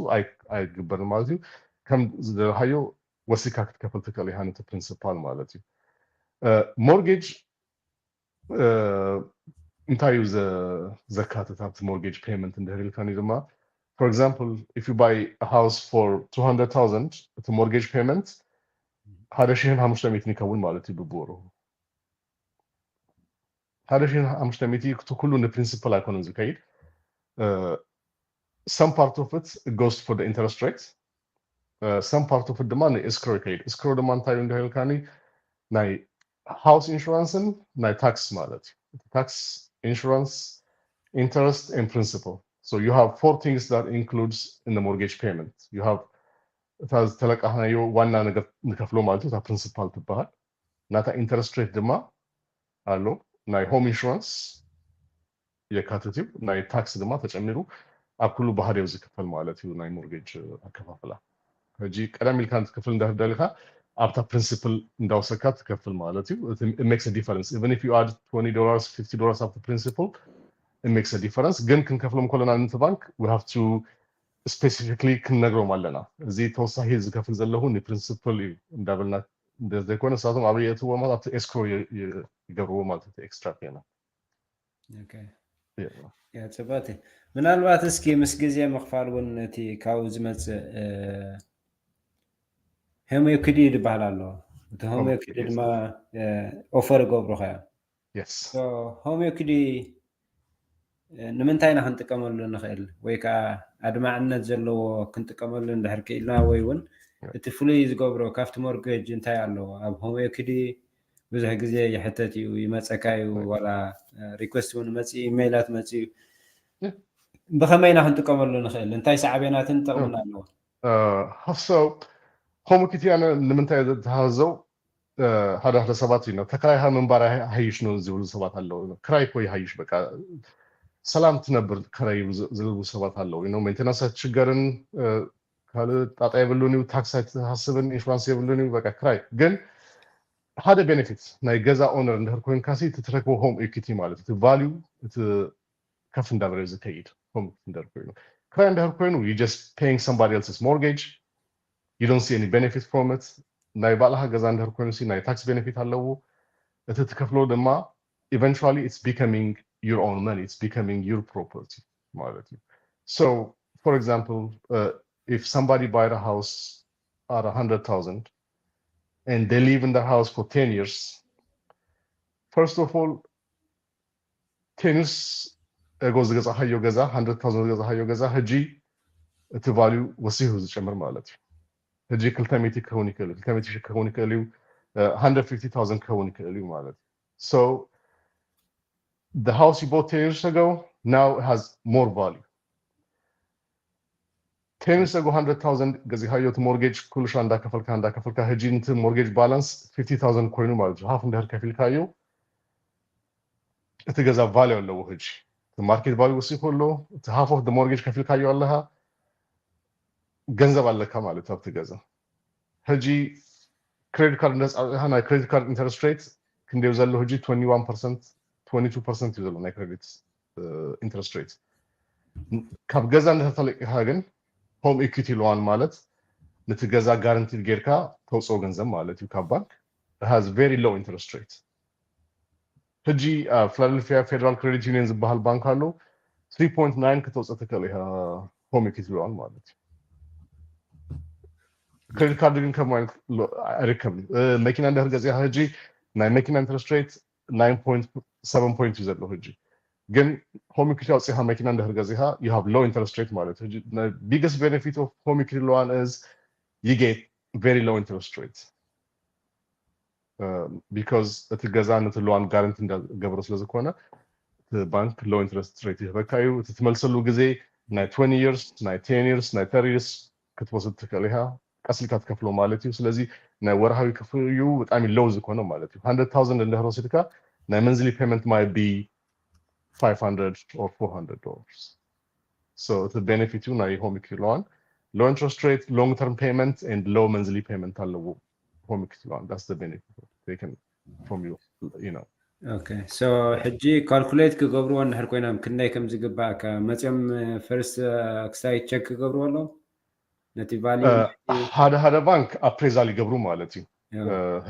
ኣይግበርን ማለት እዩ ከም ዝደልካዮ ወሲካ ክትከፍል ትኽእል ኢኻ ነቲ ፕሪንሲፓል ማለት እዩ ሞርጌጅ እንታይ እዩ ዘካትት ኣብቲ ሞርጌጅ ፔመንት እንድሕር ኢልካኒ ድማ for example if you buy a house for 200,000 እቲ ሞርጌጅ ፔመንት 1,500 ይከውን ማለት እዩ ብቦሩ 1,500 እቲ ኩሉ ንፕሪንሲፓል ኣይኮነን ዝከይድ some part of it goes for the interest rate. Some part of it demand escrow paid. Escrow demand ታዩ እንደልካኒ ናይ house insurance and ናይ tax ማለት. Tax, insurance, interest and principal. So you have 4 things that includes in the mortgage payment. You have ታዝ ተለቃህናዮ ዋና ነገር ንከፍሎ ማለት ነው principal ትባሃል. ናታ interest rate ድማ አሎ ናይ home insurance የካተቲው ናይ tax ድማ ተጨሚሩ አኩሉ ባህሪው ዝከፈል ማለት ነው ናይ mortgage አከፋፈላ. ከጂ ቀደም ይልካን ክፍል እንደደልካ after principal እንዳውሰካት ከፍል ማለት ነው. It makes a difference even if you add $20 $50 after principal, it makes a difference. ግን ክንከፍሎም ኮለና እንት ባንክ we have to specifically ክንነግረው ማለና እዚ ተወሳሂ ዝከፍል ዘለሁ principal እንዳበልና እንደዚህ ኮነ ሳቶም አብየቱ ወማት escrow ይገብሩ ማለት ነው ኤክስትራ ፔና. Okay. ያ ጽባቴ ምናልባት እስኪ ምስ ጊዜ መክፋል ወን እቲ ካው ዝመጽ ሆሚዮክዲ ይባሃል ኣሎ እቲ ሆሚዮክዲ ድማ ኦፈር ገብሩኻ yes so ሆሚዮክዲ ንምንታይ ኢና ክንጥቀመሉ ንኽእል ወይ ከዓ ኣድማዕነት ዘለዎ ክንጥቀመሉ እንድሕር ክኢልና ወይ እውን እቲ ፍሉይ ዝገብሮ ካብቲ ሞርጌጅ እንታይ ኣለዎ ኣብ ሆሚዮክዲ ብዙሕ ግዜ ይሕተት እዩ ይመፀካ እዩ ዋላ ሪኩዌስት እውን መፂ ኢሜይላት መፂ ብኸመይ ኢና ክንጥቀመሉ ንኽእል እንታይ ሳዕቤናትን ጠቕሙና ኣለዎ so ሆሚዮክዲ ኣነ ንምንታይ ዝሃዘው ሓደ ሓደ ሰባት እዩ ተከራይ መንባራ ሃይሽ ነው ዝብሉ ሰባት ኣለው ክራይ ኮይ ሃይሽ በቃ ሰላም ትነብር ክራይ ዝብሉ ሰባት ኣለው ሜንቴናንስ ችግርን ካለ ጣጣ የብሉኒ ታክስ ሃስብን ኢንሹራንስ የብሉኒ በቃ ክራይ ግን ሓደ ቤኔፊት ናይ ገዛ ኦነር እንድህር ኮይንካሲ ትትረክቦ ሆም ኢኩቲ ማለት እቲ ቫልዩ እቲ ከፍ እንዳበለ ዝከይድ ሆም እንድህር ኮይኑ ክራይ እንድህር ኮይኑ you just paying somebody else's mortgage, you don't see any benefit from it. ናይ ባላህ ገዛ እንድህር ኮይኑ ሲ ናይ ታክስ ቤኔፊት ኣለዎ እቲ ትከፍሎ ድማ eventually it's becoming your own money, it's becoming your property ማለት ነው. So for example, if somebody buy a house at 100,000 and they live in the house for 10 years, first of all 10 years goes ገዛ ሃዮ ገዛ 100,000 ገዛ ሃዮ ገዛ ህጂ እቲ ቫልዩ ወሲሁ ዝጨምር ማለት ነው. ህጂ 200 ከሆነ ይከል 200 ከሆነ ይከል 150,000 ከሆነ ይከል ማለት ነው. So the house you bought 10 years ago now has more value. 10 years ago 100,000 ገዚ ሃዮት ሞርጌጅ ኩልሽ አንዳ ከፈልካ ህጂ እንት ሞርጌጅ ባላንስ 50,000 ኮይኑ ማለት ነው. half እንደህር ከፊልካዮ እቲ ገዛ ቫልዩ አለው ህጂ ማርኬት ቫልዩ ወሲ ሁሉ እቲ half of the mortgage ከፊልካዮ አለሃ ገንዘብ አለካ ማለት ነው ትገዛ ህጂ ክሬዲት ካርድ እንደጻፈ ናይ ክሬዲት ካርድ ኢንተረስት ሬት ክንደው ዘሎ ህጂ 21% 22% ይዘሉ ናይ ክሬዲት ኢንተረስት ሬት ካብ ገዛ እንደተለቀሃ ግን ሆም ኢኩቲ ሎን ማለት ንትገዛ ጋራንቲድ ጌርካ ተውጾ ገንዘብ ማለት እዩ ካብ ባንክ has very low interest rate. ህጂ ፊላደልፊያ ፌደራል ክሬዲት ዩኒየን ዝበሃል ባንክ አለው 3.9 ከተውጾ ተከለ ሆም ኢኩቲ ሎን ማለት እዩ ክሬዲት ካርድ ግን ከማን አይርከም መኪና እንደህር ገዛ ህጂ ናይ መኪና ኢንተረስት ሬት 9.7 ፖይንት ይዘሉ ህጂ ግን ሆም ኢኩቲ አውጽሃ መኪና እንደህር ገዛ you have low interest rate ማለት ህጂ the biggest benefit of home equity loan is you get very low interest rates because the ገዛ ነት loan guarantee እንደገብረ ስለዝኮነ the bank low interest rate ይበካዩ ትመልሰሉ ጊዜ ናይ 20 years ናይ 10 years ናይ 30 years ክትወስድ ትከለሃ ቀስልካ ትከፍሎ ማለት እዩ ስለዚህ ናይ ወርሃዊ ክፍዩ በጣም low ዝኮነ ማለት እዩ 100,000 እንደህር ወስድካ ናይ monthly payment might be $500 or $400. So the benefit you ናይ home equity loan, low interest rate, long term payment and low monthly payment አለው home equity loan. That's the benefit they can from you, you know. Okay, so ሕጂ ካልኩሌት ክገብርዎ እንድሕር ኮይኖም ክንደይ ከም ዝግባእ ከመፅኦም ፈርስት ክሳይ ቼክ ክገብርዎ ኣለዎም ነቲ ቫልዩ ሓደ ባንክ አፕሬዛል ይገብሩ ማለት እዩ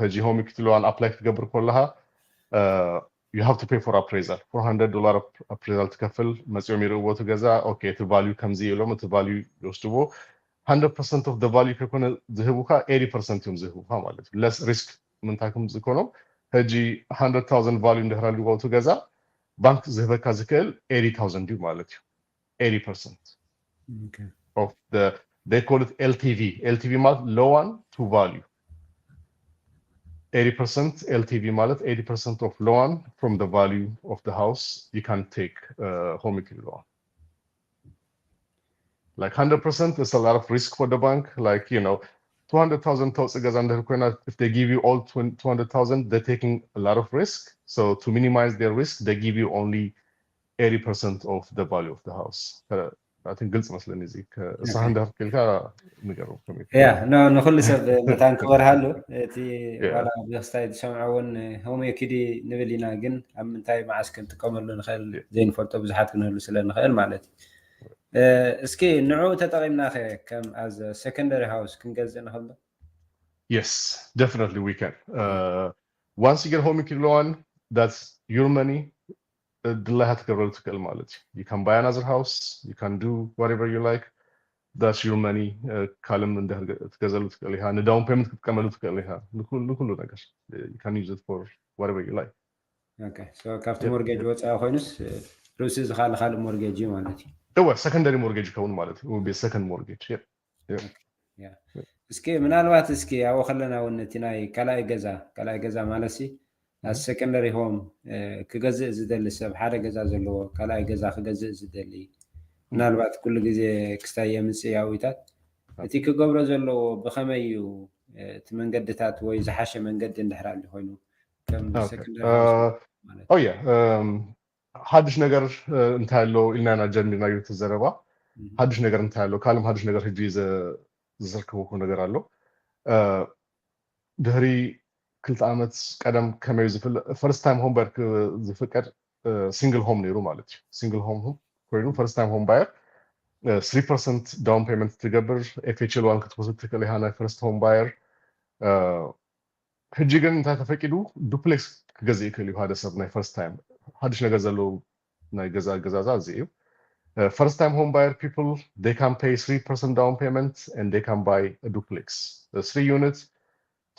ሕጂ ሆም ኢኩቲ ሎን አፕላይ ክትገብር ከለሃ you have to pay for appraisal $400 appraisal ትከፍል መፅኦም ይርዎ ትገዛ okay the value comes ይሎም the value ይወስድዎ 100% of the value ከኮነ ዝህቡካ 80% እዮም ዝህቡካ ማለት እዩ less risk ምንታኩም ዝኮኖ ሕጂ 100,000 value እንደህራልዎ ትገዛ ባንክ ዝህበካ ዝክእል 80,000 እዩ ማለት እዩ 80% Okay. of they call it LTV. LTV ማለት loan to value. 80% LTV ማለት 80% of loan from the value of the house you can take home equity loan. Like 100% is a lot of risk for the bank. Like, 200,000 if they give you all 200,000, they're taking a lot of risk. So to minimize their risk, they give you only 80% of the value of the house. I think قلت مثلا زي صح عندها كلها نقرب يا نخلي سب متان كبر هالو تي Yeah. ولا بيستايد سمعون هم يكدي نبلينا جن أم تاي مع سكنت كمل نخيل زين فلتو بزحات كنا لسلا نخيل مالتي اسكي نوعو تتقيمنا خي كم as a secondary house كن جزء نخلده. Yes, definitely we can. Once you get home equity loan, that's your money. You can buy another house. You can do whatever you like. That's your money. كلام من ده تكذلوا تكليها. down payment كملوا تكليها. نقول نقدر. You can use it for whatever you like. Okay, so كافت mortgage واتس خونس روسيز خال mortgage مالتي. secondary mortgage كون مالتي. It will be a second mortgage. Yeah. Yeah. እስኪ ምናልባት እስኪ ያው ከለና ወነቲናይ ከላይ ገዛ ማለሲ as secondary home ክገዝእ ዝደሊ ሰብ ሓደ ገዛ ዘለዎ ከላይ ገዛ ክገዝእ ዝደሊ ምናልባት ኩሉ ግዜ ክስታይ የምፅእ ያዊታት እቲ ክገብሮ ዘለዎ ብኸመይ እዩ እቲ መንገድታት ወይ ዝሓሸ መንገዲ እንድሕር ኮይኑ ከም secondary house ማለት Oh yeah. ሓድሽ ነገር እንታይ ኣሎ ኢልና ጀሚርናዮ ተዘረባ ሓድሽ ነገር እንታይ ኣሎ ካልም ሓድሽ ነገር ሕጂ ዝዝርከብኩ ነገር ኣሎ ድህሪ ክልተ ዓመት ቀደም ከመይ ዝፍል ፈርስት ታይም ሆም ባየር ዝፍቀድ ሲንግል ሆም ነይሩ ማለት እዩ ሲንግል ሆም ኮይኑ ፈርስት ታይም ሆም ባየር 3% ዳውን ፔመንት ትገብር ኤፍኤችኤል ዋን ክትወስድ ትክእል ኢኻ ናይ ፈርስት ሆም ባየር ሕጂ ግን እንታይ ተፈቂዱ ዱፕሌክስ ክገዝእ ይክእል እዩ ሓደ ሰብ ናይ ፈርስት ታይም ሓድሽ ነገር ዘለዎ ናይ ገዛ ገዛዛ እዚ እዩ first time home buyer people they can pay 3% down payment and they can buy a duplex 3 units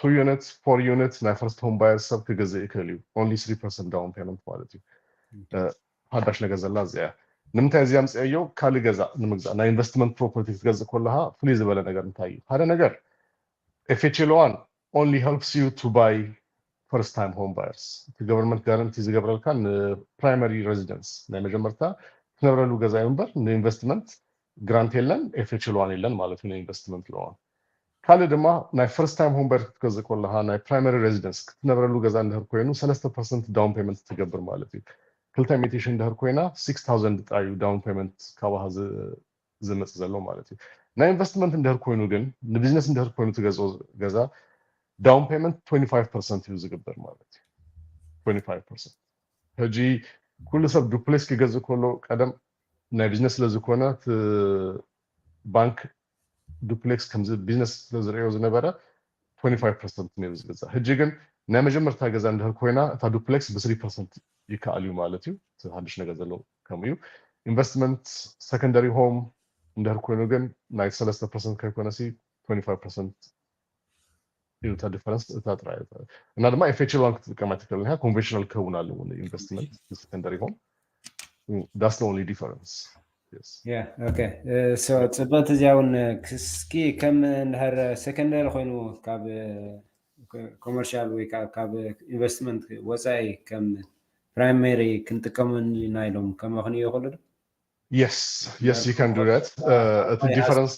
2 units 4 units my first home buyer sub ክገዝእ ይክእል እዩ only 3% down payment ማለት እዩ ሓዳሽ ነገር ዘላ እዚኣ ንምንታይ እዚኣ ምፅአዮ ካልእ ገዛ ንምግዛእ ናይ ኢንቨስትመንት ፕሮፐርቲ ክትገዝእ ከለካ ፍሉይ ዝበለ ነገር እንታይ እዩ ሓደ ነገር FHL one only helps you to buy first time home buyers the government guarantee ዝገብረልካ primary residence ናይ መጀመርታ ትነብረሉ ገዛ ይንበር ኢንቨስትመንት ግራንት የለን FHL one የለን ማለት ነው ኢንቨስትመንት loan ካልእ ድማ ናይ ፈርስት ታይም ሆም ባየር ክትገዝእ ከለካ ናይ ፕራይመሪ ሬዚደንስ ክትነብረሉ ገዛ እንድህር ኮይኑ 3% ዳውን ፔመንት ትገብር ማለት እዩ ክልተ ሚቴሽን እንድህር ኮይና 6000 ጣዩ ዳውን ፔመንት ካብሃ ዝመፅእ ዘሎ ማለት እዩ ናይ ኢንቨስትመንት እንድህር ኮይኑ ግን ንቢዝነስ እንድህር ኮይኑ ትገዝኦ ገዛ ዳውን ፔመንት 25% እዩ ዝግበር ማለት እዩ 25% ሕጂ ኩሉ ሰብ ዱፕሌክስ ክገዝእ ከሎ ቀደም ናይ ቢዝነስ ስለዝኮነ ባንክ ዱፕሌክስ ከምዚ ቢዝነስ ስለዝሪኦ ዝነበረ 25% ነይሩ ዝገዛእ ሕጂ ግን ናይ መጀመርታ ገዛ እንድህር ኮይና እታ ዱፕሌክስ ብ3% ይከኣል እዩ ማለት እዩ እቲ ሓድሽ ነገር ዘሎ ከምኡ እዩ ኢንቨስትመንት ሰከንደሪ ሆም እንድህር ኮይኑ ግን ናይ 3% ከይኮነሲ 25% እዩ እታ ዲፈረንስ እታ ጥራይ እና ድማ ኤፍኤችኤል ዋን ክትጥቀማ ትክእል ኢኻ ኮንቬንሽናል ክኸውን ኣለዎ ኢንቨስትመንት ሰከንደሪ ሆም that's the only difference yes yeah okay so ጽበት እዚያውን ክስኪ ከም እንድሕር ሰከንደሪ ኮይኑ ካብ ኮመርሻል ወይ ካብ ኢንቨስትመንት ወፃኢ ከም ፕራይመሪ ክንጥቀመና ኢሎም ከመኽንዮ ይኽእሉ ዶ yes you can do that the difference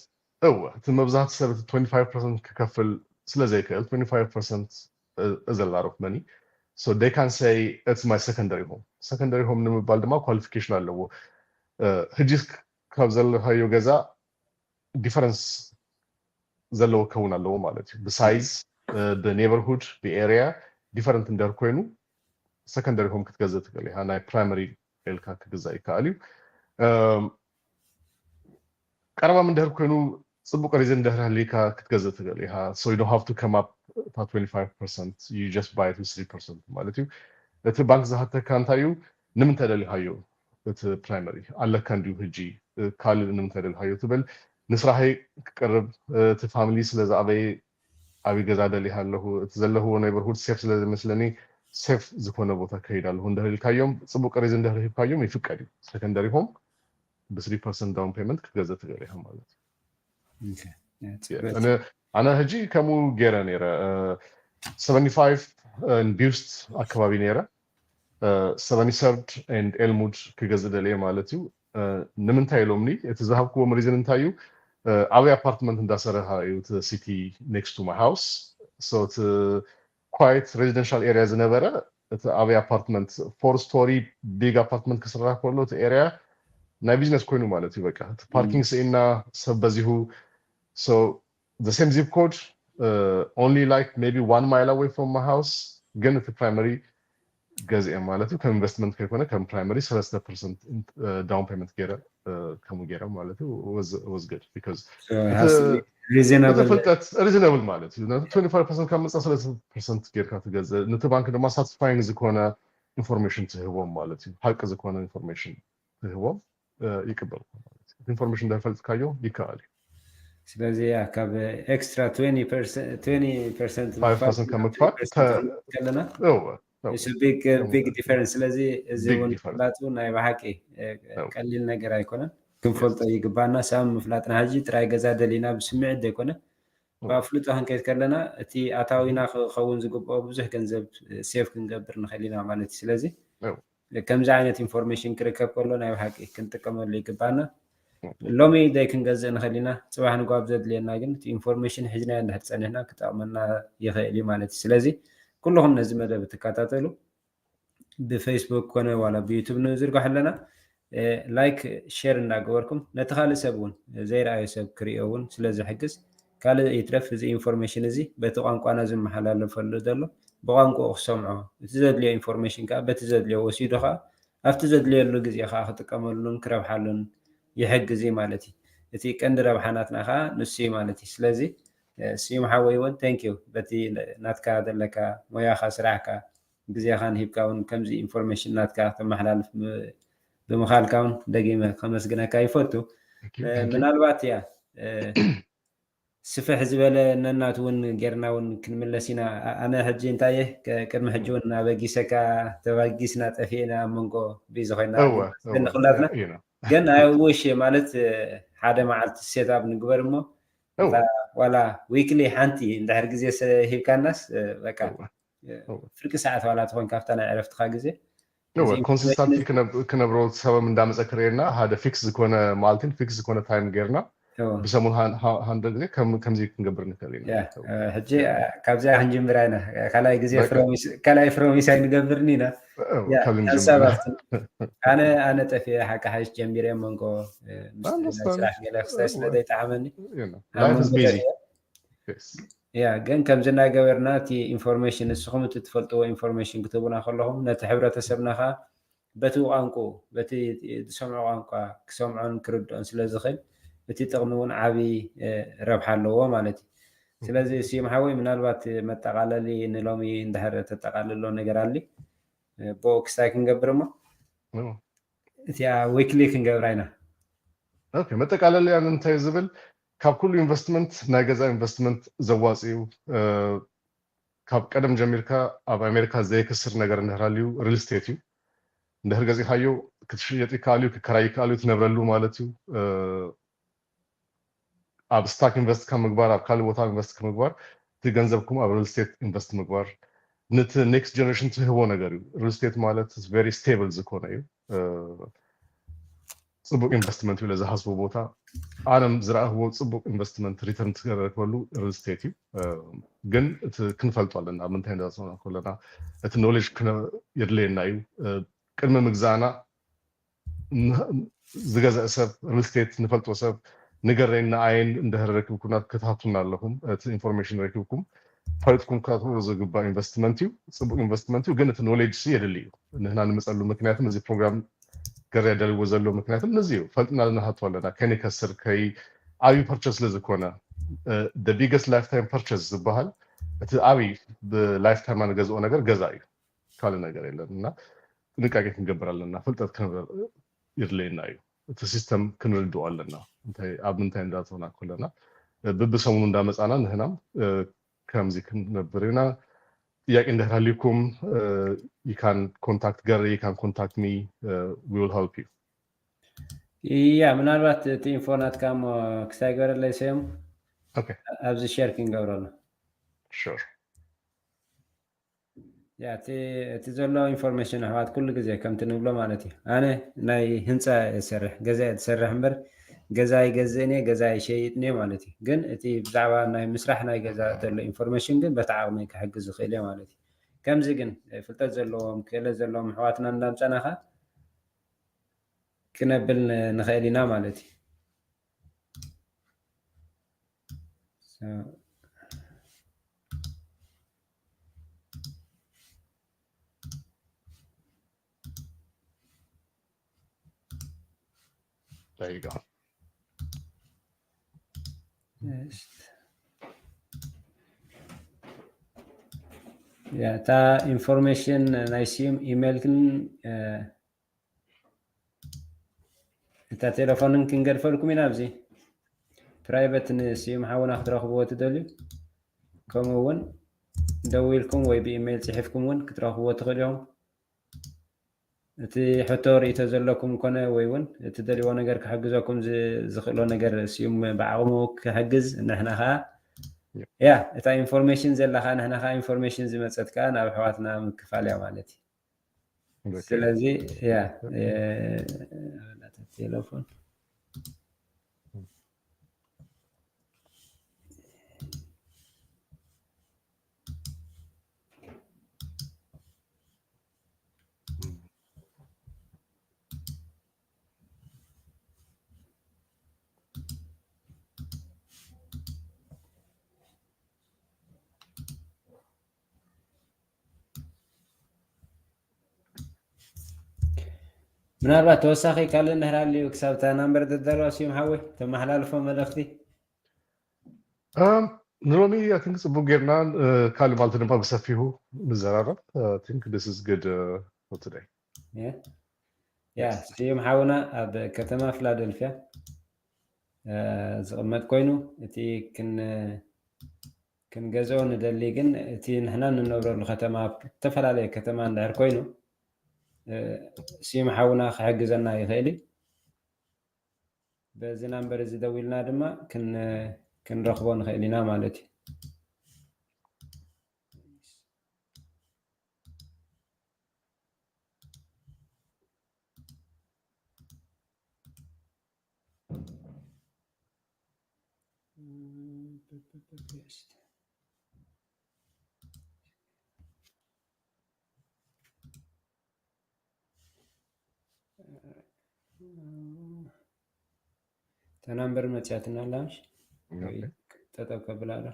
እቲ መብዛሕትኡ ሰብ 25% ክከፍል ስለዘይክእል 25% is a lot of money so they can say it's my secondary home ንምባል ድማ ኳሊፊኬሽን ኣለዎ ሕጂ ካብ ዘለካዮ ገዛ ዲፈረንስ ዘለዎ ክኸውን ኣለዎ ማለት እዩ ብሳይዝ ብኔበርሁድ ብኤሪያ ዲፈረንት እንድህር ኮይኑ ሰከንደሪ ሆም ክትገዝእ ትክእል ኢኻ ናይ ፕራይመሪ ኤልካ ክግዛእ ይከኣል እዩ ቀረባ እንድህር ኮይኑ ፅቡቅ ሪዝን እንድህር ሃልይካ ክትገዝእ ትክእል ኢኻ so you don't have to come up to 25% you just buy it with 3% ማለት እዩ እቲ ባንክ ዝሃተካ እንታይ እዩ ንምንታይ ደሊኻዮ እቲ ፕራይመሪ ኣለካ እንዲሁ ሕጂ ካልእ ንምንታይ ደሊኻዮ ትብል ንስራሕይ ክቀርብ እቲ ፋሚሊ ስለዝኣበየ ዓብይ ገዛ ደሊኻ ኣለሁ እቲ ዘለኽዎ ኔበርሁድ ሴፍ ስለዝመስለኒ ሴፍ ዝኾነ ቦታ ከይድ ኣለሁ እንድህር ኢልካዮም ፅቡቅ ሪዝን እንድህር ሂብካዮም ይፍቀድ እዩ ሰከንደሪ ሆም ب3% داون بيمنت كجزء تغيرها مالتي. Okay. Yeah, it's Yeah. great. أنا هجي كمو جيرا نيرة 75 بيوست أكبابي نيرة 73 and إلمود كجزء دليل مالتي نمنتاي لومني تزهق كوم ريزن انتايو أوي apartment انداسرها يو to the city next to my house so it's quite residential areas نبرة it's أوي apartment 4-story big apartment كسرها كله the area ناي business كوينو مالتي بقى parking سينا سبزيهو so the same zip code only like maybe 1 mile away from my house again the primary جزء مالته كإنفستمنت كيكونه كم primary 3% down payment كيرا كم كيرا مالته was good because So it has to be reasonable. فلتت reasonable مالته 25% كم 3% كير كات جزء نتبانك لما satisfying زكونه information تهوى مالته حق زكونه information تهوى يقبل information ده فلت كايو يكالي. ስለዚህ ካብ ኤክስትራ 20% 5% كم مكفات ከለና هو it's a big difference ስለዚህ እዚ እውን ፍላጡ ናይ ባሓቂ ቀሊል ነገር ኣይኮነን ክንፈልጦ ይግባና ሰብ ምፍላጥና ሕጂ ጥራይ ገዛ ደሊና ብስምዒት ዘይኮነ ብኣፍልጦ ክንከይድ ከለና እቲ ኣታዊና ክኸውን ዝግብኦ ብዙሕ ገንዘብ ሴፍ ክንገብር ንኽእል ኢና ማለት እዩ ስለዚ ከምዚ ዓይነት ኢንፎርሜሽን ክርከብ ከሎ ናይ ባሓቂ ክንጥቀመሉ ይግባና ሎሚ ደይ ክንገዝእ ንኽእል ኢና ፅባሕ ንጓብ ዘድልየና ግን እቲ ኢንፎርሜሽን ሕጅናዮ እንድሕር ፀኒሕና ክጠቕመና ይኽእል እዩ ማለት እዩ ስለዚ ኩልኩም ነዚ መደብ ትከታተሉ ብፌስቡክ ኮነ ዋላ ብዩቱብ ንዝርግሖ ኣለና ላይክ ሼር እናገበርኩም ነቲ ካልእ ሰብ እውን ዘይረኣዮ ሰብ ክሪኦ እውን ስለዝሕግዝ ካልእ ይትረፍ እዚ ኢንፎርሜሽን እዚ በቲ ቋንቋና ዝመሓላለፈሉ ዘሎ ብቋንቋ ክሰምዖ እቲ ዘድልዮ ኢንፎርሜሽን ከዓ በቲ ዘድልዮ ወሲዱ ከዓ ኣብቲ ዘድልየሉ ግዜ ከዓ ክጥቀመሉን ክረብሓሉን يحجز مالتي تي كند ربحاناتنا خا نسي مالتي سلازي سيم حوي ون ثانك يو بتي ناتكا دلكا مويا خسرعكا غزي خان هيبكاون كمزي انفورميشن ناتكا تمحلال بمخالكاون دقيمه خمس جنا كايفوتو من الباتيا سفح زباله ننات ون غيرنا ون كنملسينا انا حجي انتايه كدم حجون باقيسكا تباقيسنا طفينا منكو بيزخينا نخلاتنا ግን አይውሽ ማለት ሓደ መዓልቲ ሴትኣፕ ንግበር እሞ ዋላ ዊክሊ ሓንቲ እንድሕር ግዜ ሂብካናስ በቃ ፍርቂ ሰዓት ዋላ ትኾን ካብታ ናይ ዕረፍትካ ግዜ ኮንሲስተንት ክነብሮ ሰበም እንዳመፀክርና ሓደ ፊክስ ዝኮነ ማልቲን ፊክስ ዝኮነ ታይም ጌርና ብሰሙን ሃንደ ግዜ ከምዚ ክንገብር ንክእል ኢና ሕጂ ካብዚኣ ክንጅምር ኢና ካልኣይ ፍሮሚስ ኣይንገብርኒ ኢና أنا تفي حكا حاجة جميلة منكو سلاح جل خصائص لدي تعاملني يا جن كم زنا جبرنا تي information السخم تتفلتوا information كتبنا خلهم نتحبر تسبنا خا بتو عنكو بتي سمعوا عنكو كسمعون كرد أنسلازخل بتي تغنون عبي ربح اللوا مالتي سلازي سيم حوي من الوقت متقاللي نلومي اندهر تتقاللو نجرالي بوكس تاكن قبرما يا ويكلي كنقبرينا اوكي متقالل يعني انت يزبل كاب كل انفستمنت ناغزا انفستمنت زواصيو كاب قدم جميركا اب امريكا زي كسر ነገር እንደራሊው ሪል ስቴት ዩ እንደህር ገዚ ሃዩ ክትሽየጥ ካሊው ከራይ ካሊው ትነብረሉ ማለት ዩ اب ስታክ ኢንቨስት ከምግባር اب ካሊ ቦታ ኢንቨስት ከምግባር ትገንዘብኩም اب ሪል ስቴት ኢንቨስት ምግባር نت next generation تهوى نجاري real estate مالت is very stable زكونة يو صبوا investment ولا زهاز بوتا عالم زراعة هو صبوا investment return تقدر كله real estate يو جن كنفلت على من تهند أصلا كلنا knowledge كنا يرلينا يو كلمة مجزانا زجاج أسب real estate نفلت وسب نجارينا عين ندهر ركب كنا كتحطنا لهم information ركبكم فايتكم كاتو زغبا انفستمنتيو صبو انفستمنتيو جنت نوليدج سي يدليو ان هنا نمصلو مكنياتم ازي بروجرام غير يدل وزلو مكنياتم نزيو فلتنا لنا هاتولنا كاني كسر كاي اي purchase لزكونا the biggest lifetime purchase زبال ات اي the lifetime انا غزو ነገር ገዛዩ ካለ ነገር የለምና ጥንቃቄ ክንገብራለና ፍልጠት ይርለናዩ እቲ ሲስተም ክንልደዋለና እንታይ ኣብ ምንታይ እንዳተሆና ኮለና በብሰሙኑ እንዳመጻና ነህናም كمزي كنبرنا يعني إن هاليكم you can contact Gary you can contact me we will help you يا ምናልባት እቲ ኢንፎናትካ እሞ ክሳይ ገበረለይ ሰዮም اوكي ኣብዚ ሼር ክንገብረሉ شور ያ እቲ ዘሎ ኢንፎርሜሽን ኣሕዋት ኩሉ ግዜ ከምቲ ንብሎ ማለት እዩ ኣነ ናይ ህንፃ ዝሰርሕ ገዛ ዝሰርሕ እምበር ገዛ ይገዝእኒ ገዛ ይሸይጥኒ ማለት እዩ ግን እቲ ብዛዕባ ናይ ምስራሕ ናይ ገዛ ዘሎ ኢንፎርሜሽን ግን በቲ ዓቕሚ ክሕግዝ ዝኽእል እየ ማለት እዩ ከምዚ ግን ፍልጠት ዘለዎም ክእለት ዘለዎም ኣሕዋትና እንዳምፀናኻ ክነብል ንኽእል ኢና ማለት እዩ there you go ያ እታ ኢንፎርሜሽን ናይ ሲም ኢሜይል ግን እታ ቴሌፎንን ክንገድፈልኩም ኢና ኣብዚ ፕራይቬት ንሲም ሓውና ክትረኽብዎ ትደልዩ ከምኡ እውን ደው ኢልኩም ወይ ብኢሜይል ፅሒፍኩም እውን ክትረኽብዎ ትኽእሉ ኢኹም እቲ ሕቶ ርእቶ ዘለኩም ኮነ ወይ እውን እቲ ደልይዎ ነገር ክሕግዘኩም ዝኽእሎ ነገር ሲም ብዓቕሙ ክሕግዝ ንሕና ከዓ ያ እታ ኢንፎርሜሽን ዘለካ ንሕና ከዓ ኢንፎርሜሽን ዝመፀት ከዓ ናብ ኣሕዋትና ምክፋል እያ ማለት እዩ ስለዚ ያ ቴሌፎን ምናልባት ተወሳኺ ካልእ እንድሕር ክሳብ እታ ናምበር ተደርባ ሲም ሓወይ ተመሓላልፎ መልእኽቲ ንሎሚ አይ ቲንክ ፅቡቅ ጌርና ካልእ ማለት ድማ ብሰፊሑ ንዘራረብ አይ ቲንክ ዲስ ኢዝ ጉድ ፎር ቱዴይ ያ ሲም ሓውና ኣብ ከተማ ፊላደልፊያ ዝቕመጥ ኮይኑ እቲ ክንገዝኦ ንደሊ ግን እቲ ንሕና ንነብረሉ ከተማ ዝተፈላለየ ከተማ እንድሕር ኮይኑ ሲም ሓውና ክሕግዘና ይኽእል እዩ በዚ ናምበር እዚ ደው ኢልና ድማ ክንረኽቦ ንኽእል ኢና ማለት እዩ ተናምበር መፅያትና ላምሽ ጠጠብ ከብላለ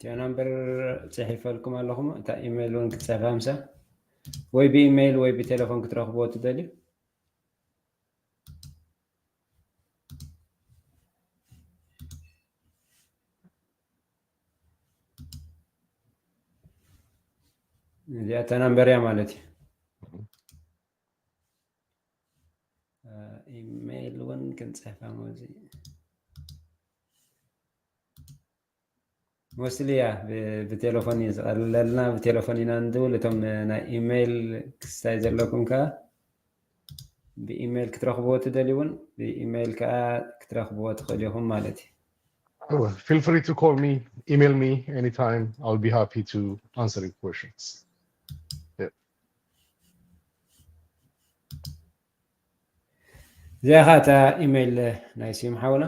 ያ ናምበር ፅሒፈልኩም ኣለኹም እታ ኢሜይል እውን ክትፅሕፍ ሃምሳ ወይ ብኢሜይል ወይ ብቴሌፎን ክትረኽብዎ ትደልዩ እዚኣ እታ ናምበር እያ ማለት እዩ ኢሜይል እውን ክንፅሕፋ መዚ ሞስትሊ ያ ብቴሌፎን እዩ ዝቐልለልና ብቴሌፎን ኢና ንድውል እቶም ናይ ኢሜይል ክስታይ ዘለኩም ከዓ ብኢሜይል ክትረኽብዎ ትደልዩ እውን ብኢሜይል ከዓ ክትረኽብዎ ትኽእሉ ኢኹም ማለት እዩ feel free to call me email me anytime I'll be happy to answer your questions እዚኣ ከዓ እታ ኢሜይል ናይ ሲም ሓውና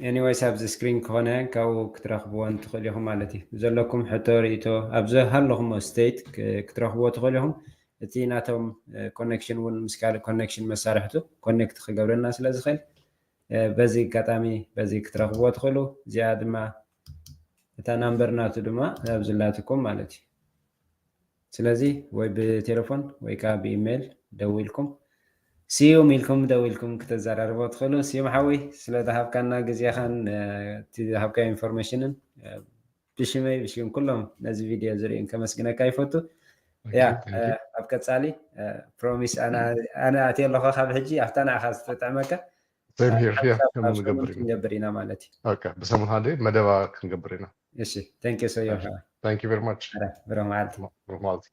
ኤኒዌይስ ኣብዚ ስክሪን ከሆነ ካብኡ ክትረኽብዎን ትኽእሉ ኢኹም ማለት እዩ ዘለኩም ሕቶ ርእቶ ኣብ ዝሃለኹም ስቴት ክትረኽብዎ ትኽእሉ ኢኹም እቲ ናቶም ኮኔክሽን እውን ምስ ካልእ ኮኔክሽን መሳርሕቱ ኮኔክት ክገብረና ስለ ዝኽእል በዚ ኣጋጣሚ በዚ ክትረኽብዎ ትኽእሉ እዚኣ ድማ እታ ናምበር ናቱ ድማ ኣብ ዝላትኩም ማለት እዩ ስለዚ ወይ ብቴሌፎን ወይ ከዓ ብኢሜይል ደው ኢልኩም سيوم إلكم دويلكم كتزارربوا تخلو سيوم حوي سلا ذهب كان جزيخان تذهب كا انفورميشن بشمي بشيم كلهم نازل فيديو زرين كمسكنا كيفوتو يا أبكت سالي بروميس أنا أتي الله خاب حجي أفتنا أخذ تعمك same here yeah كم نقبرينا نقبرينا مالتي okay بس من هذه مدى كنقبرينا إيش thank you so much thank you very much برو معلتي معلتي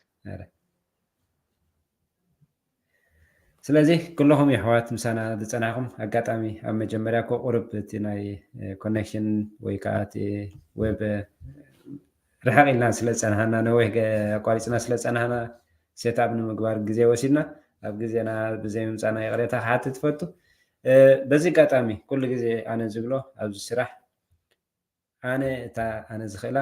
ስለዚህ ኩለኹም የሕዋት ምሳና ዝፀናኹም ኣጋጣሚ ኣብ መጀመርያ ኮ ቁርብ እቲ ናይ ኮኔክሽን ወይ ከዓ እቲ ዌብ ርሕቕ ኢልና ስለ ዝፀናሃና ነዊሕ ኣቋሪፅና ስለ ዝፀናሃና ሴትኣፕ ንምግባር ግዜ ወሲድና ኣብ ግዜና ብዘይ ምምፃና ይቕሬታ ክሓትት ትፈቱ በዚ ኣጋጣሚ ኩሉ ግዜ ኣነ ዝብሎ ኣብዚ ስራሕ ኣነ እታ ኣነ ዝኽእላ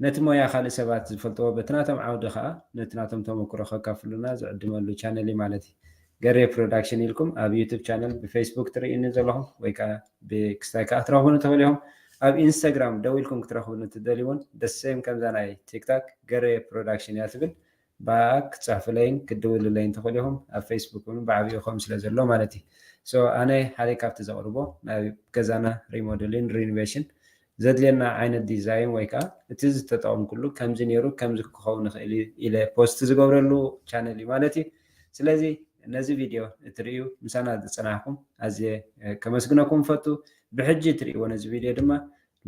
ነቲ ሞያ ካልእ ሰባት ዝፈልጥዎ በቲ ናቶም ዓውዲ ከዓ ነቲ ናቶም ተመክሮ ከካፍሉና ዝዕድመሉ ቻነል እዩ ማለት እዩ ገሬ ፕሮዳክሽን ኢልኩም ኣብ ዩቱብ ቻነል ብፌስቡክ ትርእዩኒ ዘለኹም ወይ ከዓ ብክስታይ ከዓ ትረኽቡኒ ትኽእሉ ኢኹም ኣብ ኢንስታግራም ደው ኢልኩም ክትረኽቡኒ ትደልዩ እውን ደሰም ከምዛ ናይ ቲክታክ ገሬ ፕሮዳክሽን እያ ትብል ብኣ ክትፅሕፉለይን ክድውሉለይን ትኽእሉ ኢኹም ኣብ ፌስቡክ እውን ብዓብኡ ከም ስለ ዘሎ ማለት እዩ ሶ ኣነ ሓደ ካብቲ ዘቕርቦ ናይ ገዛና ሪሞደሊን ሪኖቬሽን ዘድልየና ዓይነት ዲዛይን ወይ ከዓ እቲ ዝተጠቐሙ ኩሉ ከምዚ ነይሩ ከምዚ ክኸውን ይኽእል ኢለ ፖስት ዝገብረሉ ቻነል እዩ ማለት እዩ ስለዚ ነዚ ቪድዮ እትርእዩ ምሳና ዝፀናሕኩም ኣዝየ ከመስግነኩም ፈቱ ብሕጂ እትርእይዎ ነዚ ቪድዮ ድማ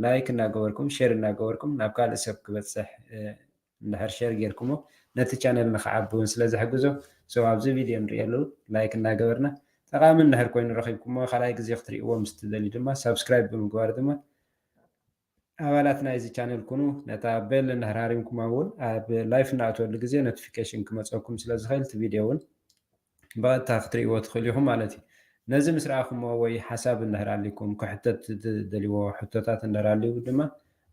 ላይክ እናገበርኩም ሼር እናገበርኩም ናብ ካልእ ሰብ ክበፅሕ እንድሕር ሼር ጌርኩሞ ነቲ ቻነል ንክዓቢ እውን ስለ ዝሕግዞ ሶ ኣብዚ ቪድዮ ንሪእየሉ ላይክ እናገበርና ጠቃሚ እንድሕር ኮይኑ ረኺብኩሞ ካልኣይ ግዜ ክትርእይዎ ምስ ትደልዩ ድማ ሰብስክራይብ ብምግባር ድማ ኣባላት ናይዚ ቻነል ኩኑ ነታ ቤል እንድሕር ሃሪምኩማ እውን ኣብ ላይፍ እናእትወሉ ግዜ ኖቲፊኬሽን ክመፀኩም ስለ ዝኽእል እቲ ቪድዮ እውን ብቐጥታ ክትርእይዎ ትኽእሉ ኢኹም ማለት እዩ ነዚ ምስ ረኣኹሞ ወይ ሓሳብ እንድሕር ኣሊኩም ክሕተት ትደልይዎ ሕቶታት እንድሕር ኣልዩ ድማ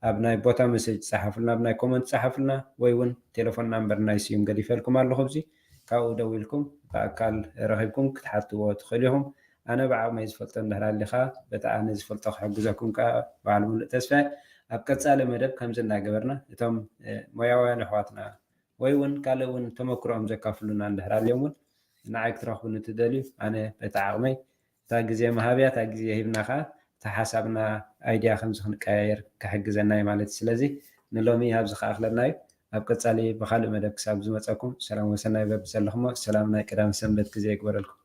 ኣብ ናይ ቦታ መሴጅ ፀሓፉልና ኣብ ናይ ኮመንት ፀሓፉልና ወይ እውን ቴሌፎን ናምበር ናይ ስዩም ገዲፈልኩም ኣለኹ እዚ ካብኡ ደው ኢልኩም ብኣካል ረኺብኩም ክትሓትዎ ትኽእሉ ኢኹም ኣነ ብዓቕመይ ዝፈልጦ እንድሕር ኣሊኻ በታ ኣነ ዝፈልጦ ክሕግዘኩም ከዓ በዓል ሙሉእ ተስፋ ኣብ ቀፃሊ መደብ ከምዚ እናገበርና እቶም ሞያውያን ኣሕዋትና ወይ እውን ካልእ እውን ተመክሮኦም ዘካፍሉና እንድሕር ኣልዮም እውን ንዓይ ክትረኽቡኒ ትደልዩ ኣነ በታ ዓቕመይ እታ ግዜ መሃብያ እታ ግዜ ሂብና ከዓ እታ ሓሳብና ኣይድያ ከምዚ ክንቀያየር ክሕግዘና እዩ ማለት እዩ ስለዚ ንሎሚ ኣብዚ ከኣኽለና እዩ ኣብ ቀፃሊ ብካልእ መደብ ክሳብ ዝመፀኩም ሰላም ወሰናይ በቢ ዘለኹሞ ሰላም ናይ ቀዳም ሰንበት ግዜ ይግበረልኩም